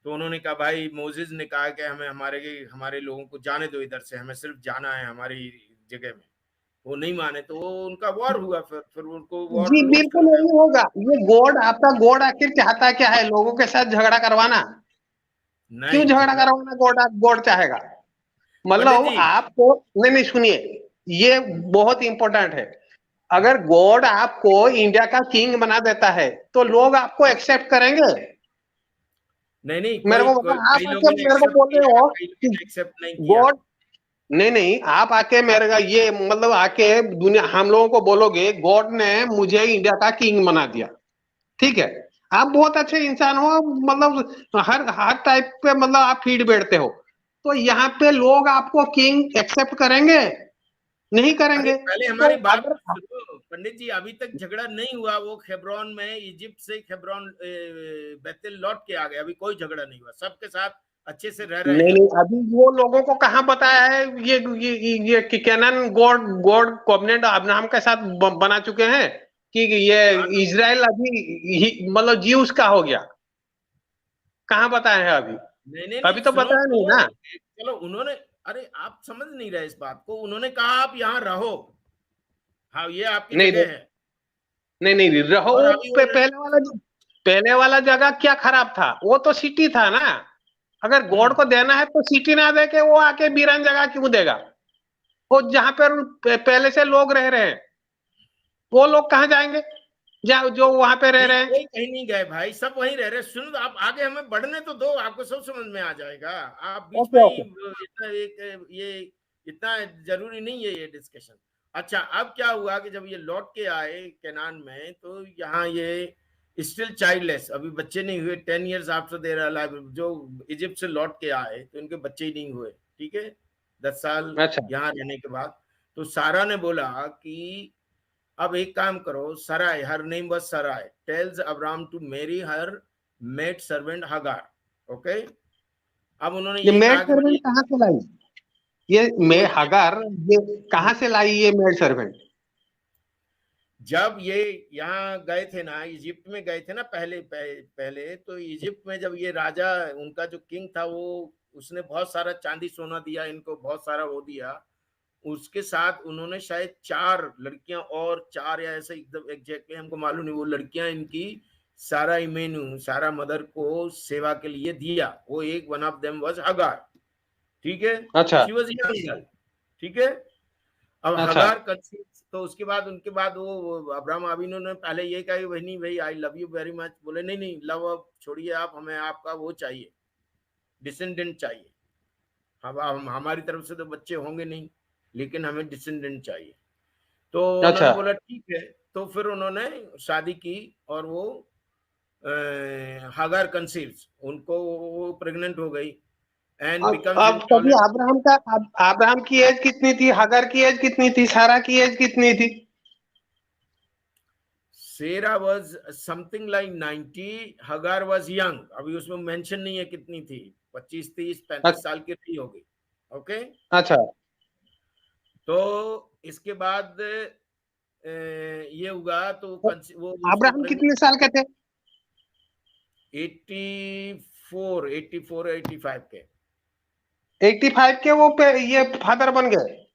तो उन्होंने कहा, भाई मोसेस ने कहा कि हमें हमारे हमारे लोगों को जाने दो इधर से, हमें सिर्फ जाना है हमारी जगह में। वो नहीं माने तो वो उनका वॉर हुआ, फिर उनको वॉर जी लूज बिल्कुल करना है। नहीं होगा। ये गॉड, आपका गॉड आखिर चाहता क्या है? लोगों के साथ झगड़ा करवाना? क्यों नहीं झगड़ा झगड़ा, करवाना गॉड, गॉड चाहेगा? पंडित मतलब जी, आपको, नहीं नहीं सुनिए, ये बहुत इंपॉर्टेंट है। अगर गॉड आपको इंडिया का किंग बना देता है तो लोग आपको एक्सेप्ट करेंगे? नहीं नहीं, मेरे को कई आप आके लोगों ने मेरे को एक्सेप्ट बोल रहे किया, हो कई कि लोगों ने एक्सेप्ट नहीं किया। गॉड, नहीं नहीं, आप आके मेरे का ये मतलब आके दुनिया हम लोगों को बोलोगे गॉड ने मुझे इंडिया का किंग बना दिया, ठीक है? आप बहुत अच्छे इंसान हो, मतलब हर हर टाइप पे मतलब आप फीड बैठते हो, तो यहाँ पे लोग आपको किंग एक्सेप्ट करेंगे? नहीं अरे करेंगे। पहले तो हमारी बात अगर, तो सुनो पंडित जी, अभी तक झगड़ा नहीं हुआ। वो खेब्रोन में इजिप्ट से खेब्रोन बैतल लौट के आ गए, अभी कोई झगड़ा नहीं हुआ, सबके साथ अच्छे से रह रहे नहीं हैं। नहीं, अभी वो लोगों को कहाँ बताया है ये कि canyon God God covenant Abraham के साथ बना चुके हैं कि ये हाँ तो इजराइल अभी मतलब ज्यूस का हो गया? कहाँ बताया है अभी? नहीं नहीं नहीं अभी तो सुनो बताया नहीं तो, ना। चलो उन्होंने, अरे आप समझ नहीं रहे इस बात को, उन्होंने कहा आप यहाँ रहो, हाँ ये आपकी नहीं जगह है। नहीं नहीं नहीं, और रहो अभी वो पहले वाला जगह क्या खराब था? वो तो सिटी था ना। अगर गॉड हम्म, को देना है तो सिटी ना दे के वो आके वीरान जगह क्यों देगा? वो जहां पर पहले से लोग रह रहे हैं, वो लोग कहाँ जाएंगे जो जो वहां पे रह नहीं रहे हैं? कोई कहीं नहीं गए भाई, सब वहीं रह रहे। सुनो आप आगे हमें बढ़ने तो दो, आपको सब समझ में आ जाएगा। आप बीच ओके में ही ओके। इतना एक ये इतना जरूरी नहीं है ये डिस्कशन। अच्छा अब क्या हुआ कि जब ये लौट के आए कैनान में, तो यहाँ ये स्टिल चाइल्डलेस, अभी बच्चे नहीं हुए। 10 years आफ्टर देयर अलाइव, जो इजिप्ट से लौट के आए तो इनके बच्चे ही नहीं हुए, ठीक है, 10 साल अच्छा, यहाँ रहने के बाद। तो सारा ने बोला कि अब एक काम करो, Sarai, her name was Sarai, tells Abraham to marry her maid servant Hagar. Okay, अब उन्होंने ये ये मेड कहा कि सर्वेंट भाई कहाँ से लाई? ये मैं वो हगार, ये कहाँ से लाई ये मेड सर्वेंट? जब ये यहाँ गए थे ना, इजिप्ट में गए थे ना पहले तो इजिप्ट में जब ये राजा, उनका जो किंग था, वो उसने बहुत सारा चांदी सोना दिया इनको, बहुत सारा वो दिया। उसके साथ उन्होंने शायद 4 लड़कियां और 4 या ऐसा एकदम एग्जैक्टली हमको मालूम नहीं, वो लड़कियां इनकी सारा इमेनू, सारा मदर को सेवा के लिए दिया। वो एक वन ऑफ देम वाज हगार, ठीक है। अच्छा शी वाज यंग गर्ल, ठीक है। अब अच्छा हगार कंसीव, तो उसके बाद उनके बाद वो अब्राहम अबीनो ने पहले ये कहा कि नहीं भाई I love you very much, बोले नहीं नहीं लव अब छोड़िए आप, हमें आपका वो चाहिए, डिसेंडेंट चाहिए। हम हमारी तरफ से तो बच्चे होंगे नहीं, लेकिन हमें डिसेंडेंट चाहिए। तो अच्छा। उन्होंने बोला ठीक है। तो फिर उन्होंने शादी की और वो हागार कंसीव्स, उनको वो प्रेग्नेंट हो गई एंड बिकम्स अब तभी इंटॉलरेंट। अब्राहम की एज कितनी थी, हगर की एज कितनी थी, सारा की एज कितनी थी? सेरा वाज समथिंग लाइक 90, हगार वाज यंग, अभी उसमें मेंशन नहीं है कितनी थी, 25 30 35 साल की रही होगी। ओके। अच्छा। तो इसके बाद ये हुआ तो वो उसको अब्राहम प्रेग्नेंट, कितने साल के थे? 84 84 85 के। 85 के वो ये फादर बन गए?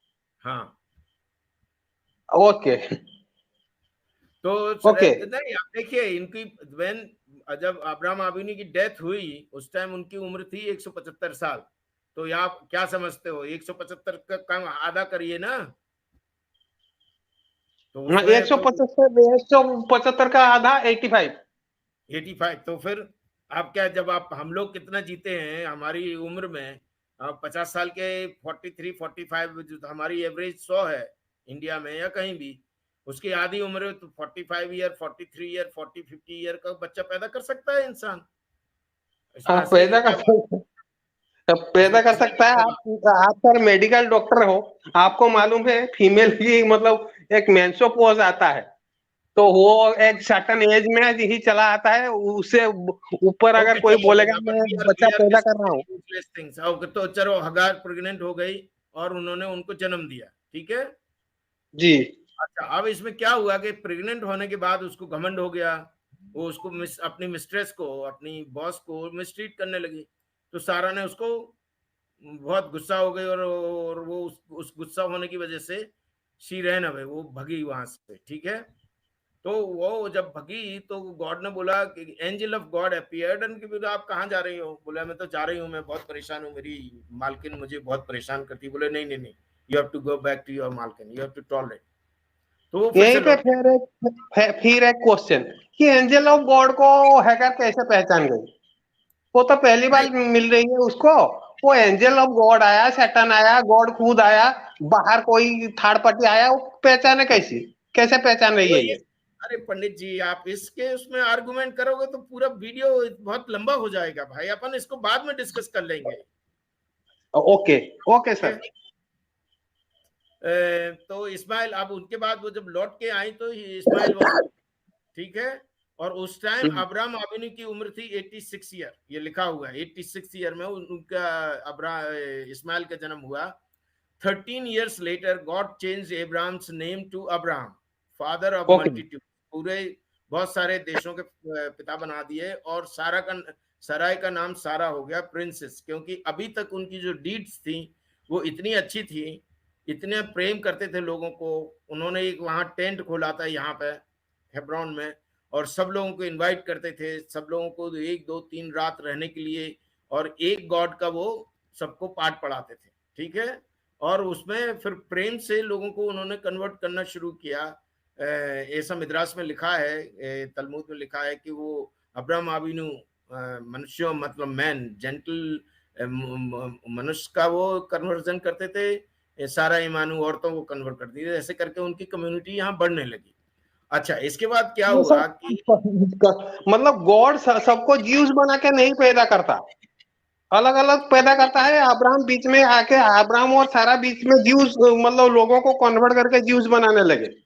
हाँ। ओके तो ओके। नहीं आप देखिए इनकी व्हेन, जब अब्राहम आबिनी की डेथ हुई उस टाइम उनकी उम्र थी 175 साल। तो ये आप क्या समझते हो, 175 का कम आधा करिए ना, तो हाँ, एक उसमें सौ तो पचहत्तर 175 का आधा 85। 85। तो फिर आप क्या, जब आप हम लोग कितना जीते हैं हमारी उम्र में, 50 साल के 43 45 जो हमारी एवरेज 100 है इंडिया में या कहीं भी, उसकी आधी उम्र तो 45 ईयर 43 ईयर 40 50 ईयर का बच्चा पैदा कर सकता है इंसान। इसमें हाँ, हंसने की क्या बात, पैदा इसमें कर हंसने की सकता है। क्या बात। आप सर मेडिकल डॉक्टर हो, आपको मालूम है फीमेल की मतलब एक मेंसोपॉज आता है, तो वो एक सर्टन एज में ही चला आता है, उससे ऊपर अगर ओके कोई चलो बोलेगा यहाँ पर मैं वी बच्चा आर पैदा कर रहा डिस्कसिंग हूँ। Useless things. ओके तो चलो हगार प्रेग्नेंट हो गई और उन्होंने उनको जन्म दिया, ठीक है। जी। अच्छा अब इसमें क्या हुआ कि प्रेग्नेंट होने के बाद उसको घमंड हो गया, वो उसको अपनी मिस्ट्रेस को, अपनी बॉस को मिसट्रीट करने लगी। तो सारा ने उसको बहुत गुस्सा हो गई और वो उस गुस्सा होने की वजह से शी रैन अवे, वो भगी वहां से, ठीक है। तो वो जब भगी तो गॉड ने बोला कि angel of God appeared and कि बोला आप कहाँ जा रही हो, बोला मैं तो जा रही हूँ, मैं बहुत परेशान हूँ, मेरी मालकिन मुझे बहुत परेशान करती। बोले नहीं नहीं नहीं, you have to go back to your मालकिन, यू हैव टू टॉलरेट। तो वो फिर यहीं से पे लौट गए। फिर एक क्वेश्चन कि एंजल ऑफ गॉड को हैकर कैसे पहचान गई? वो तो पहली नहीं बार मिल रही है उसको। वो एंजल ऑफ गॉड आया, सैटन आया, गॉड खुद आया, बाहर कोई थर्ड पार्टी आया, वो पहचाने कैसी, कैसे पहचान रही वो है ये, ये? अरे पंडित जी आप इसके उसमें आर्गुमेंट करोगे तो पूरा वीडियो बहुत लंबा हो जाएगा भाई, अपन इसको बाद में डिस्कस कर लेंगे। ओके ओके ठीक सर। है? तो इस्माइल, अब उनके बाद वो जब लौट के आई तो इस्माइल वॉज, ठीक है। और उस टाइम अब्राहम आबिनी की उम्र थी 86 ईयर, ये लिखा हुआ है 86 ईयर में उनका अब्रा इस्माइल का जन्म हुआ। 13 years later God changed Abraham's name to Abraham, father of okay multitude। पूरे बहुत सारे देशों के पिता बना दिए, और सराय का नाम सारा हो गया प्रिंसेस, क्योंकि अभी तक उनकी जो डीड्स थी वो इतनी अच्छी थी, इतने प्रेम करते थे लोगों को। उन्होंने एक वहां टेंट खोला था यहाँ पे हेब्रोन में, और सब लोगों को इनवाइट करते थे, सब लोगों को 1 2 3 रात रहने के लिए, और एक गॉड का वो सबको पाठ पढ़ाते थे, ठीक है। और उसमें फिर प्रेम से लोगों को उन्होंने कन्वर्ट करना शुरू किया। ऐसा मिद्रास में लिखा है, तलमूद में लिखा है कि वो अब्राहम आबिनु मनुष्यों मतलब मैन जेंटल मनुष्य का वो कन्वर्जन करते थे, सारा ईमानू औरतों को कन्वर्ट कर दिए, ऐसे करके उनकी कम्युनिटी यहाँ बढ़ने लगी। अच्छा इसके बाद क्या ये हुआ कि सब मतलब गॉड सबको ज्यूस बना के नहीं पैदा करता, अलग अलग पैदा करता है। अब्राहम बीच में आके, अब्राहम और सारा बीच में ज्यूस मतलब लोगों को कन्वर्ट करके ज्यूस बनाने लगे।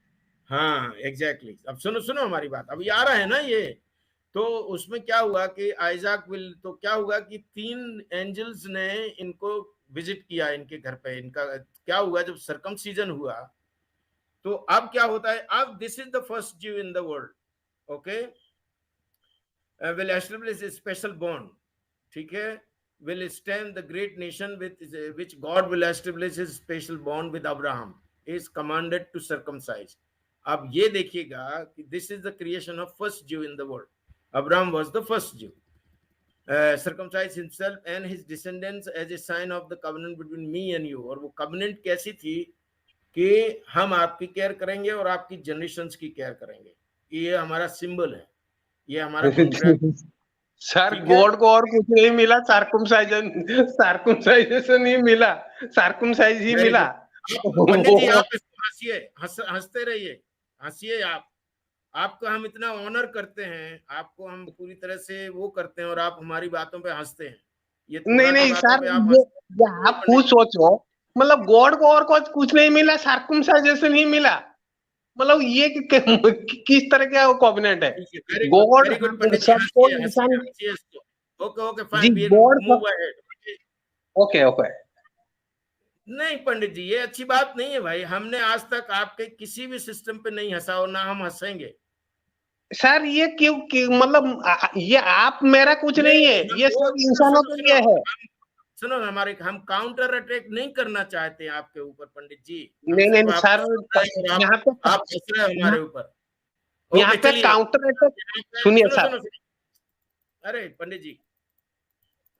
हाँ एग्जैक्टली, अब सुनो सुनो हमारी बात, अभी आ रहा है ना ये। तो उसमें क्या हुआ कि आइजैक विल, तो क्या हुआ कि 3 एंजल्स ने इनको विजिट किया इनके घर पे। इनका क्या हुआ जब सरकमसीजन हुआ, तो अब क्या होता है, अब this is the first Jew in the world, okay, will establish A special bond, ठीक है, will stand the great nation with which God will establish his special bond with Abraham is commanded to circumcise। अब ये देखिएगा कि this is the creation of first Jew in the world. Abraham was the first Jew. Circumcised himself and his descendants as a sign of the covenant between me and you. और वो covenant कैसी थी कि हम आपकी care करेंगे और आपकी जनरेशंस की केयर करेंगे, ये हमारा सिंबल है, ये हमारा कॉन्ट्रैक्ट। सर गॉड को और कुछ नहीं मिला, सार्कुमसाइजेशन ही मिला, सार्कुमसाइज ही मिला। पंडित जी आप इसको हंसिए, हंसते रहिए, हंसिए आप। आपको हम इतना ऑनर करते हैं, आपको हम पूरी तरह से वो करते हैं और आप हमारी बातों पे हंसते हैं। ये नहीं नहीं सर, ये आप खुद सोचो, मतलब गॉड को और कुछ नहीं मिला, सार्कुमसाइजेशन ही मिला। मतलब ये किस तरह का कॉवेनेंट है? गॉड सबको इंसान। Okay okay fine, move ahead. Okay okay. नहीं पंडित जी, ये अच्छी बात नहीं है भाई। हमने आज तक आपके किसी भी सिस्टम पे नहीं हंसा और ना हम हंसेंगे। सर ये क्यों मतलब ये आप मेरा कुछ नहीं है, ये सब इंसानों के लिए है। सुनो, हमारे हम काउंटर अटैक नहीं करना चाहते हैं आपके ऊपर पंडित जी। नहीं नहीं सर, यहाँ पे आप हंस रहे हैं हमारे ऊपर। यहाँ पे काउंटर अटैक सुनिए सर। अरे पंडित जी,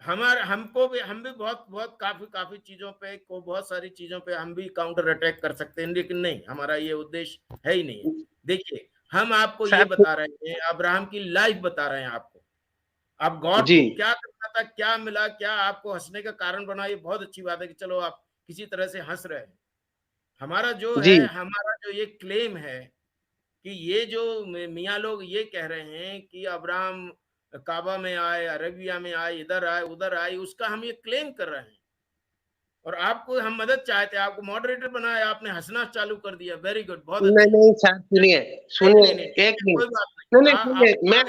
हमको भी, हम भी बहुत काफी चीजों पे को बहुत सारी चीजों पे हम भी काउंटर अटैक कर सकते हैं, लेकिन नहीं, हमारा ये उद्देश्य है ही नहीं। देखिए, हम आपको ये बता रहे हैं, अब्राहम की लाइफ बता रहे हैं आपको। आप गॉड को क्या करना था, क्या मिला, क्या आपको हंसने का कारण बना, ये बहुत अच्छी बात है कि चलो आप किसी तरह से हंस रहे हैं। हमारा जो है, हमारा जो ये क्लेम है कि ये जो मियाँ लोग ये कह रहे हैं कि अब्राहम काबा में आए, अरेबिया में आए, इधर आए, उधर आए, उसका हम ये क्लेम कर रहे हैं। और आपको हम मदद चाहते हैं, आपको मॉडरेटर बनाया, आपने हंसना चालू कर दिया। वेरी गुड, बहुत अच्छा। नहीं सर सुनिए एक मिनट, नहीं सुनिए, मैं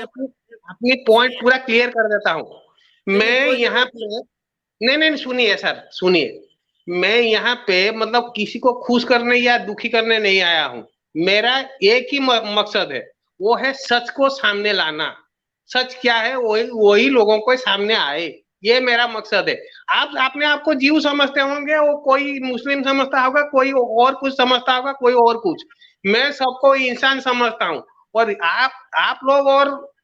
अपनी पॉइंट पूरा क्लियर कर देता हूँ। मैं यहाँ पे नहीं सुनिए सर, सुनिए, मैं यहाँ पे मतलब किसी को खुश करने या दुखी करने नहीं आया हूँ। मेरा एक ही मकसद है, वो है सच को सामने लाना। सच क्या है वही लोगों को सामने आए, ये मेरा मकसद है। आपने आपको जीव समझते होंगे, वो कोई मुस्लिम समझता होगा, कोई और कुछ समझता होगा, कोई और कुछ। मैं सबको इंसान समझता हूँ। और आप लोग और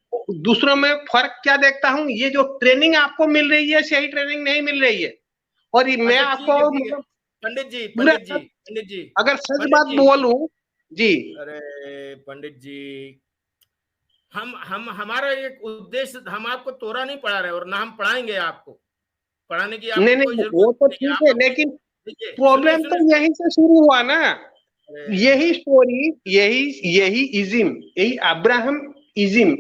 दूसरों में फर्क क्या देखता हूँ, ये जो ट्रेनिंग आपको मिल रही है सही ट्रेनिंग नहीं मिल रही है। और मैं आपको पंडित जी अगर सच बात बोलूं जी, अरे पंडित जी, हमारा एक उद्देश्य, हम आपको तोरा नहीं पढ़ा रहे और ना हम पढ़ाएंगे आपको, पढ़ाने की आपको कोई जरूरत वो तो ठीक है, लेकिन प्रॉब्लम तो यहीं से शुरू हुआ ना। यही स्टोरी, यही इज्म, यही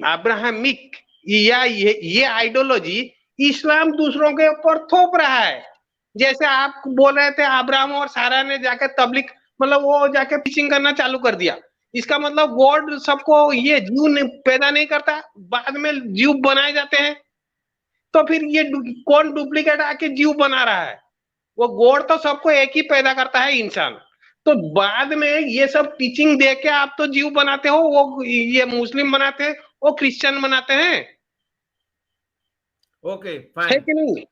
अब्राहमिक या ये आइडियोलॉजी इस्लाम दूसरों के ऊपर थोप रहा है। जैसे आप बोल रहे थे अब्राहम और सारा ने जाके तबलीग, मतलब वो जाके पिचिंग करना चालू कर दिया। इसका मतलब गॉड सबको ये जीव पैदा नहीं करता, बाद में जीव बनाए जाते हैं। तो फिर ये कौन डुप्लीकेट आके जीव बना रहा है? वो गॉड तो सबको एक ही पैदा करता है, इंसान। तो बाद में ये सब टीचिंग दे के आप तो जीव बनाते हो, वो ये मुस्लिम बनाते हैं, वो क्रिश्चियन बनाते हैं। ओके फाइन, है कि नहीं?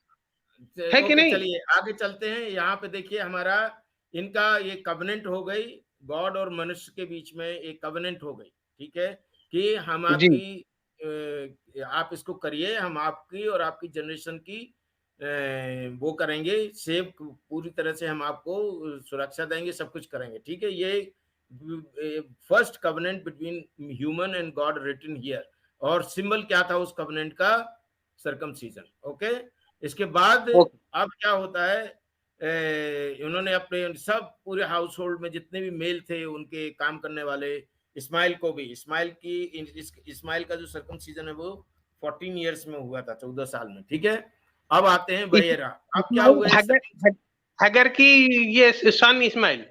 है कि नहीं? चलिए आगे चलते हैं। यहाँ पे देखिए, हमारा इनका ये कवनेंट हो गई, गॉड और मनुष्य के बीच में एक कवनेंट हो गई, ठीक है, कि हम आपकी आप इसको करिए, हम आपकी और आपकी जनरेशन की वो करेंगे, सेव पूरी तरह से हम आपको सुरक्षा देंगे, सब कुछ करेंगे, ठीक है। ये first covenant between human and God written here. और सिंबल क्या था उस कवनेंट का? सर्कमसीजन। ओके, इसके बाद अब क्या होता है, उन्होंने अपने सब पूरे हाउस होल्ड में जितने भी मेल थे, उनके काम करने वाले, इस्माइल को भी, इस्माइल का जो सर्कमसीजन है वो 14 इयर्स में हुआ था, 14 साल में, ठीक है। अब आते हैं बहेरा। अब क्या हुआ? हैगर की ये सन इस्माइल,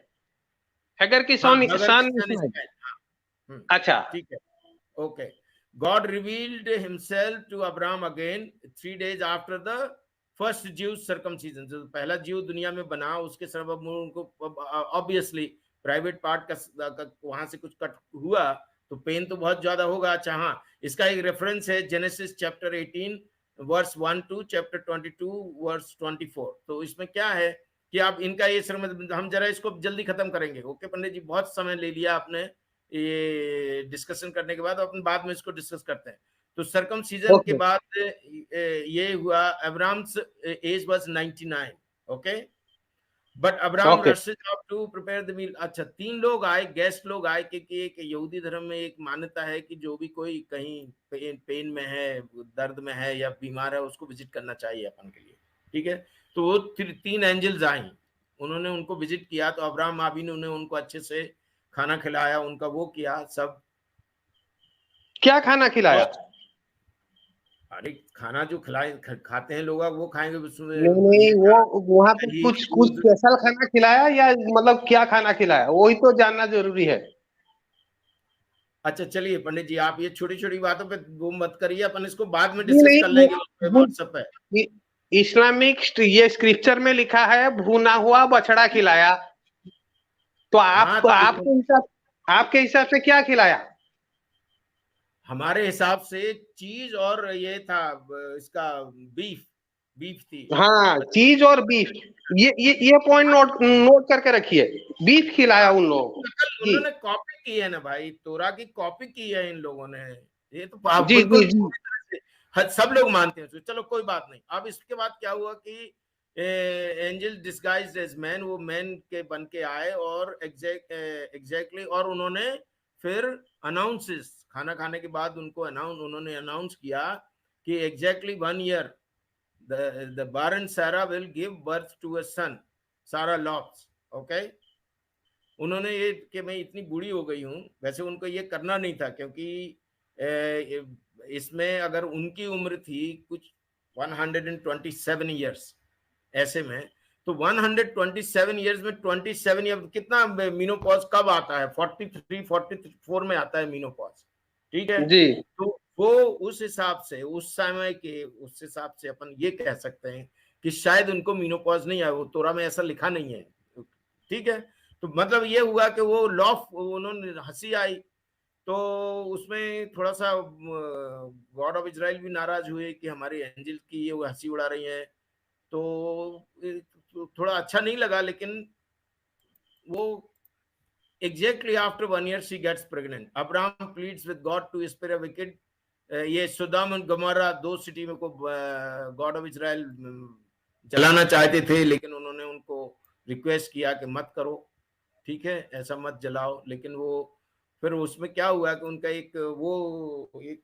हैगर की सन इस्माइल। अच्छा, ठीक है, okay. God revealed himself to Abraham again 3 days after the first Jewish circumcision। जो पहला जीव दुनिया में बना, उसके सबब उनको ऑब्वियसली प्राइवेट पार्ट का वहां से कुछ कट हुआ तो पेन तो बहुत ज्यादा होगा। अच्छा हाँ, इसका एक रेफरेंस है Genesis chapter 18 verse 1 to chapter 22 verse 24। तो इसमें क्या है कि आप इनका ये हम जरा इसको जल्दी खत्म करेंगे। ओके पंडित जी, बहुत समय ले लिया आपने ये डिस्कशन करने के बाद, अपन बाद में इसको डिस्कस करते हैं। तो सर्कमसीजन के ओके बाद ये हुआ, Abraham's age was 99, okay, but Abraham okay rushes out to prepare the meal. अच्छा, 3 लोग आए, गेस्ट लोग आए, क्योंकि एक यहूदी धर्म में एक मान्यता है कि जो भी कोई कहीं पेन में है, दर्द में है या बीमार है, उसको विजिट करना चाहिए अपन के लिए, ठीक है। तो वो 3 एंजल्स आई, उन्होंने उनको विजिट किया, तो अब्राहम आबी ने उनको अच्छे से खाना खिलाया, उनका वो किया सब। क्या खाना खिलाया? और अरे खाना जो खाते हैं लोग, वो खाएंगे, उसमें नहीं नहीं, ये था, वो वहां पे दही कुछ कुछ दूध। स्पेशल खाना खिलाया या मतलब क्या खाना खिलाया, वही तो जानना जरूरी है। अच्छा चलिए पंडित जी, आप ये छोटी छोटी बातों पे वो मत करिए, अपन इसको बाद में नहीं डिस्कस नहीं, कर लेंगे व्हाट्सएप पे। इस्लामिक ये स्क्रिप्चर में लिखा है भुना हुआ बछड़ा खिलाया, तो हाँ, आप तो लेकिन आपके हिसाब से क्या खिलाया? हमारे हिसाब से चीज और ये था, इसका बीफ बीफ थी। हाँ, चीज और बीफ, ये पॉइंट नोट नोट करके रखिए, बीफ खिलाया उन लोगों को। नकल जी उन्होंने कॉपी की है ना भाई, तोरा की कॉपी की है इन लोगों ने। ये तो आप जी जी बिल्कुल जी। पूरी तरह से सब लोग मानते हैं उसको। चलो कोई बात नहीं। अब इसके बाद क्या हुआ कि एंजल डिस्गाइज्ड एज मैन, वो मैन के बन के आए, और एग्जैक्टली और उन्होंने फिर अनाउंसेस, खाना खाने के बाद उन्होंने अनाउंस किया कि exactly 1 year the barren Sarah will give birth to a son, सारा लॉक्स, ओके। उन्होंने ये कि मैं इतनी बूढ़ी हो गई हूँ, वैसे उनको ये करना नहीं था, क्योंकि इसमें अगर उनकी उम्र थी कुछ 127 ईयर्स ऐसे में, तो 127 ईयर्स में 27 ईयर कितना, मीनोपॉज कब आता है? 43 44 में आता है मीनोपॉज, ठीक है। जी तो वो उस हिसाब से, उस समय के उस हिसाब से अपन ये कह सकते हैं कि शायद उनको मीनोपॉज नहीं आया, वो तोरा में ऐसा लिखा नहीं है, ठीक है। तो मतलब ये हुआ कि वो उन्होंने हंसी आई, तो उसमें थोड़ा सा गॉड ऑफ इजराइल भी नाराज हुए कि हमारे एंजल की ये हंसी उड़ा रही है, तो थोड़ा अच्छा नहीं लगा। लेकिन वो exactly after 1 year she gets pregnant. Abraham pleads with God to spare a wicked, ये सुदाम और गमोरा 2 सिटी में को गॉड ऑफ इजराइल जलाना चाहते थे, लेकिन उन्होंने उनको रिक्वेस्ट किया कि मत करो, ठीक है, ऐसा मत जलाओ। लेकिन वो फिर उसमें क्या हुआ कि उनका एक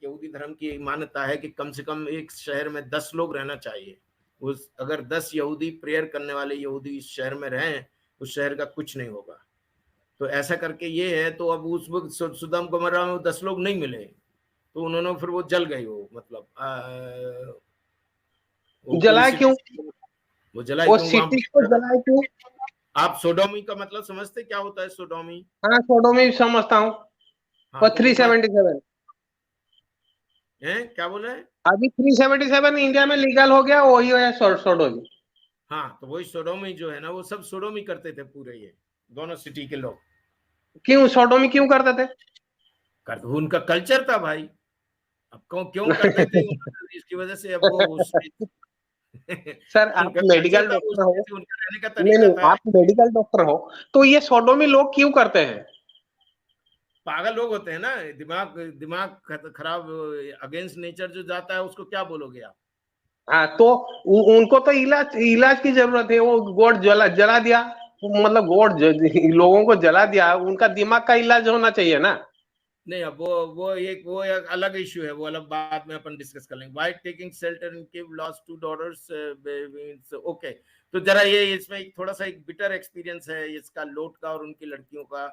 यहूदी धर्म की मान्यता है कि कम से कम एक शहर में 10 लोग रहना चाहिए। उस अगर 10 यहूदी प्रेयर करने वाले यहूदी इस शहर में रहें, उस शहर का कुछ नहीं होगा। तो ऐसा करके ये है। तो अब उस वक्त सुदाम गमोरा में 10 लोग नहीं मिले, तो उन्होंने फिर वो जल गई, वो मतलब वो पूरी जलाए क्यों? सिटी वो जलाई वो क्यों वहां? सिटी को जलाए क्यों? आप सोडोमी का मतलब समझते क्या होता है सोडोमी? हाँ, सोडो में भी समझता हूँ। हाँ, और तो वो थोड़ा 377, है, क्या बोल रहे हैं? अभी 377 इंडिया में लीगल हो गया, वही है सोडोमी। हाँ, तो वही सोडोमी जो है ना, वो सब सोडोमी करते थे पूरे, ये दोनों सिटी के लोग क्यों सोडोमी क्यों करते थे? उनका कल्चर था भाई। अब क्यों करते थे इसकी वजह से, अब वो उस सर, आप उनका कल्चर मेडिकल था, उस डॉक्टर हो। से उनका रहने का नहीं तरीका नहीं, था। आप मेडिकल डॉक्टर हो, तो ये सोडोमी लोग क्यों करते हैं? पागल लोग होते हैं ना, दिमाग दिमाग खराब, अगेंस्ट नेचर जो जाता है उसको क्या बोलोगे आप? हाँ, तो उनको तो इलाज इलाज की जरूरत है, वो गोड जला जला दिया, मतलब लोगों को जला दिया, उनका दिमाग का इलाज होना चाहिए ना। नहीं, अब वो एक अलग इश्यू है, वो अलग बाद में अपन डिस्कस कर लेंगे। While taking shelter in cave lost 2 daughters, okay. तो जरा ये इसमें एक थोड़ा सा एक बिटर एक्सपीरियंस है इसका, लोट का और उनकी लड़कियों का।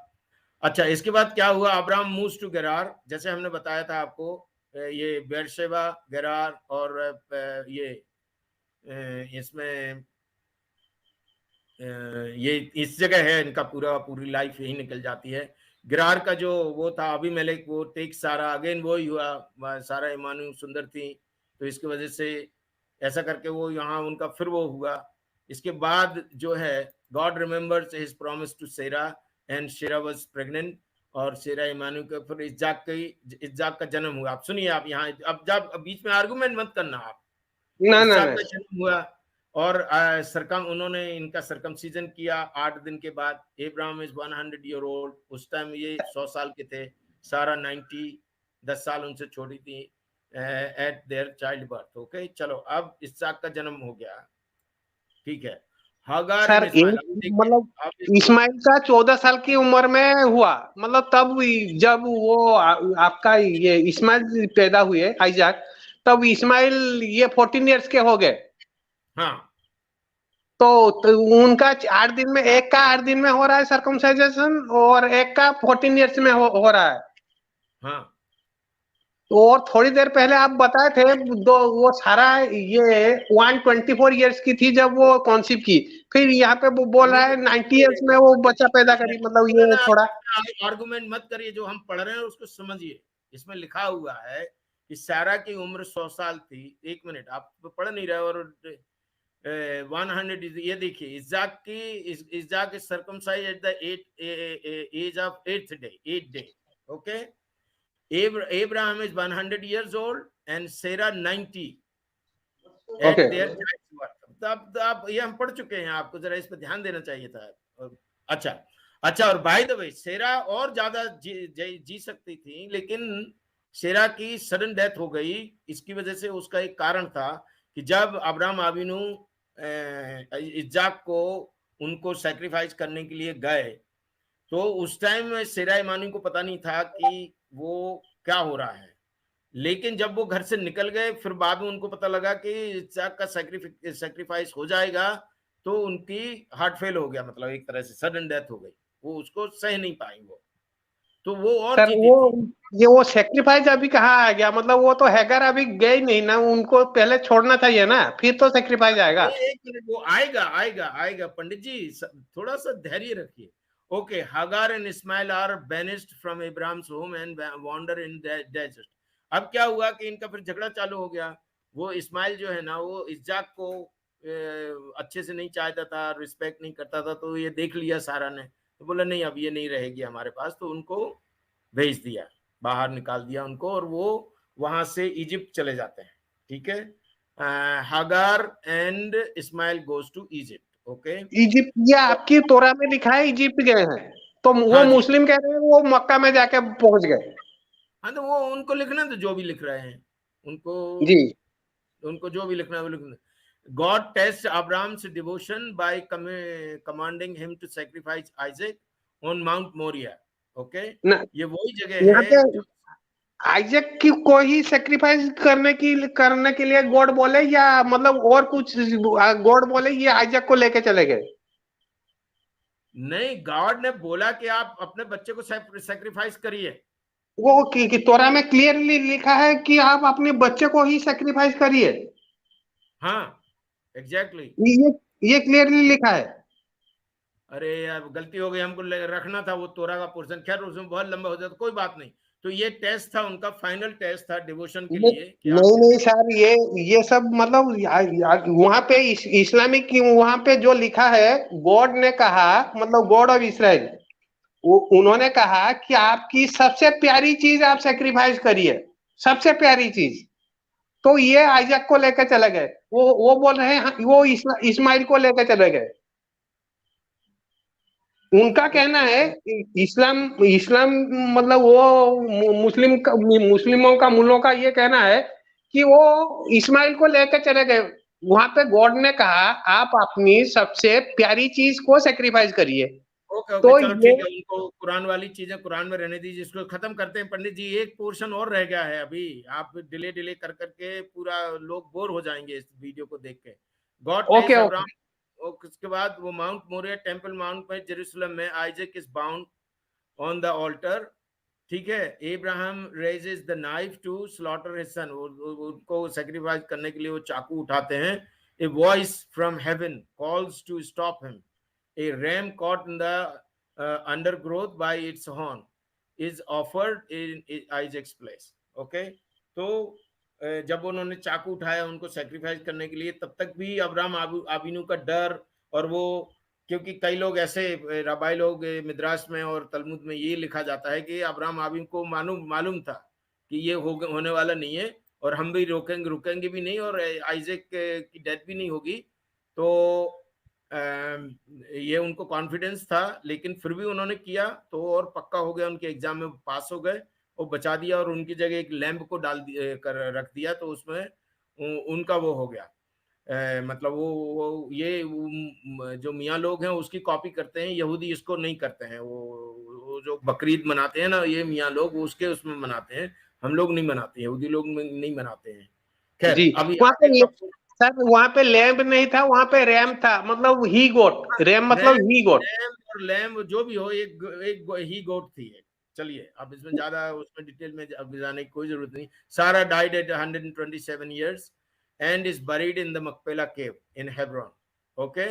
अच्छा, इसके बाद क्या हुआ? अब्राहम मूव्स टू गेरार, जैसे हमने बताया था आपको, ये बेरशेबा, गेरार और ये इसमें ये इस जगह है, इनका पूरी लाइफ यही निकल जाती है। गिरार का जो वो था अबीमेलेक, वो टेक सारा, अगेन वो ही हुआ, सारा इमानु सुंदर थी, तो इसकी वजह से ऐसा करके वो यहाँ उनका फिर वो हुआ। इसके बाद जो है, God remembers his promise to Sarah and Sarah was pregnant, और शेरा इमानु का फिर इस्जाक का जन्म हुआ। आप सुनिए, आप यहाँ अब जब बीच में आर्गुमेंट मत करना आप। ना ना इस्हाक ना। का जन्म हुआ, और उन्होंने इनका सरकमसीजन किया 8 दिन के बाद। अब्राहम इज 100 ईयर ओल्ड, उस टाइम ये 100 साल के थे। सारा 90, 10 साल उनसे छोटी थी। Eight their child birth. Okay, चलो अब इसहाक का जन्म हो गया, ठीक है। हागार एंड सर इस्माइल, एक अब देखिए, मतलब अब इसको, इस्माइल का 14 साल की उम्र में हुआ, मतलब तब जब वो आपका ये इस्माइल पैदा हुए आइजैक, तब इस्माइल ये 14 इयर्स के हो गए। हाँ तो उनका 8 दिन में, एक का 8 दिन में हो रहा है सरकमसाइजेशन, और एक का 14 इयर्स में हो रहा है। हाँ और थोड़ी देर पहले आप बताए थे दो, वो सारा ये 124 इयर्स की थी जब वो कॉन्सीव की, फिर यहाँ पे वो बोल नहीं रहा तो है 90 इयर्स में वो बच्चा पैदा करी, मतलब ये थोड़ा। आर्गुमेंट मत करिए, जो हम पढ़ रहे हैं उसको समझिए। इसमें लिखा हुआ है कि सारा की उम्र 100 साल थी। एक मिनट, आप तो पढ़ नहीं रहे, और 100, ये देखिए, इज़ाक की, Isaac is circumcised at the age of 8th day, 8th day. Okay, Abraham is 100 years old and Sarah 90 okay at their child's birth। तो अब ये हम पढ़ चुके हैं, आपको जरा इस पर ध्यान देना चाहिए था। अच्छा अच्छा, और बाय द वे, सेरा और ज्यादा जी सकती थी, लेकिन सेरा की सडन डेथ हो गई। इसकी वजह से उसका एक कारण था कि जब अब्राहम आबिनू इज्जाक को उनको सैक्रिफाइस करने के लिए गए, तो उस टाइम में सेरा इमानी को पता नहीं था कि वो क्या हो रहा है। लेकिन जब वो घर से निकल गए, फिर बाद में उनको पता लगा कि इस्हाक का सैक्रिफाइस हो जाएगा, तो उनकी हार्ट फेल हो गया, मतलब एक तरह से सडन डेथ हो गई। वो उसको सह नहीं पाई वो, तो वो और सर जीती वो, थी। ये वो सेक्रीफाइस अभी कहाँ आ गया, मतलब वो तो हैगर अभी गए नहीं ना, उनको पहले छोड़ना चाहिए ना, फिर तो सेक्रीफाइस आएगा। एक मिनट, वो आएगा आएगा आएगा पंडित जी, थोड़ा सा धैर्य रखिए। Okay, Hagar and Ishmael are banished from Ibrahim's home and wander in desert. अब क्या हुआ कि इनका फिर झगड़ा चालू हो गया। वो इस्माइल जो है ना, वो इस्हाक को अच्छे से नहीं चाहता था, रिस्पेक्ट नहीं करता था। तो ये देख लिया सारा ने, तो बोला नहीं, अब ये नहीं रहेगी हमारे पास, तो उनको भेज दिया, बाहर निकाल दिया उनको, और वो वहां से इजिप्ट चले जाते हैं। ठीक है, Hagar and Ishmael goes to Egypt. Okay, Egypt, ये आपकी तोरा में लिखा है इजिप्ट गए हैं, तो वो हाँ जी, मुस्लिम कह रहे हैं वो मक्का में जाके पहुंच गए। हाँ, तो वो उनको लिखना, तो जो भी लिख रहे हैं उनको, जी। उनको जो भी लिखना है वो लिखना। God test Abraham's devotion by commanding him to sacrifice Isaac on Mount Moriah. Okay, ना, ये वही जगह यहाँ है पे जो, आइजैक की को ही सेक्रीफाइस करने के लिए गॉड बोले, या मतलब और कुछ गॉड बोले ये आइजैक को लेके चले गए। नहीं, गॉड ने बोला कि आप अपने बच्चे को सैक्रिफाइस करिए। वो कि तोरा में क्लियरली लिखा है कि आप अपने बच्चे को ही सेक्रीफाइस करिए। हाँ, एग्जैक्टली exactly। ये क्लियरली लिखा है। अरे यार, गलती हो गई, हमको रखना था वो तोरा का पोर्शन। खैर, उसमें बहुत लंबा हो जाता, कोई बात नहीं। तो ये टेस्ट था उनका, फाइनल टेस्ट था डिवोशन के लिए कि आप नहीं नहीं कैसे। सर, ये सब मतलब वहां पे इस्लामिक वहां पे जो लिखा है, गॉड ने कहा, मतलब गॉड ऑफ इसराइल, उन्होंने कहा कि आपकी सबसे प्यारी चीज आप सेक्रीफाइस करिए, सबसे प्यारी चीज। तो ये आइजैक को लेकर चले गए, वो बोल रहे हैं वो इस्माइल को लेकर चले गए। उनका कहना है इस्लाम, इस्लाम मतलब वो मुस्लिमों का, मुल्लों का ये कहना है कि वो इस्माइल को लेकर चले गए। वहां पे गॉड ने कहा आप अपनी सबसे प्यारी चीज को सेक्रीफाइस करिए। ओके ओके, तो चलो ये ठीक है, उनको कुरान वाली चीजें कुरान में रहने दीजिए, इसको खत्म करते हैं। पंडित जी, एक पोर्शन और रह गया है अभी, आप डिले डिले कर करके पूरा लोग बोर हो जाएंगे इस वीडियो को देख के। God okay tells okay. Abraham, उसके बाद वो माउंट मोरिया टेम्पल माउंट में जेरूशलेम में, Isaac is bound on the altar. ठीक है, Abraham raises the knife to slaughter his son, उनको सेक्रीफाइस करने के लिए वो चाकू उठाते हैं। A voice from heaven calls to stop him. A ram caught in the undergrowth by its horn is offered in Isaac's place. Okay, तो जब उन्होंने चाकू उठाया उनको सेक्रीफाइस करने के लिए, तब तक भी अब्राहम आबिनू का डर, और वो, क्योंकि कई लोग ऐसे रबाई लोग मिद्रास में और तलमुद में ये लिखा जाता है कि अब्राहम आबिन को मालूम मालूम था कि ये होने वाला नहीं है, और हम भी रुकेंगे भी नहीं, और आइजैक की डेथ भी नहीं होगी। तो ये उनको कॉन्फिडेंस था, लेकिन फिर भी उन्होंने किया, तो और पक्का हो गया, उनके एग्जाम में पास हो गए। वो बचा दिया और उनकी जगह एक लैंप को कर रख दिया, तो उसमें उनका वो हो गया। मतलब वो ये जो मियाँ लोग हैं उसकी कॉपी करते हैं, यहूदी इसको नहीं करते हैं। वो जो बकरीद मनाते हैं ना ये मियाँ लोग, वो उसके उसमें मनाते हैं, हम लोग नहीं मनाते, यहूदी लोग नहीं मनाते हैं। खैर जी, अब वहां पे यहाँ सर वहां पे लैम्प नहीं था, वहां पे रैम था, मतलब ही गोट, रैम मतलब रैम ही गोट। रैम और लैम्ब जो भी हो, एक ही गोट थी एक। चलिए अब इसमें ज्यादा उसमें डिटेल में अब जाने की कोई जरूरत नहीं। सारा died eight 127 years and is buried in the Machpelah cave in Hebron, okay,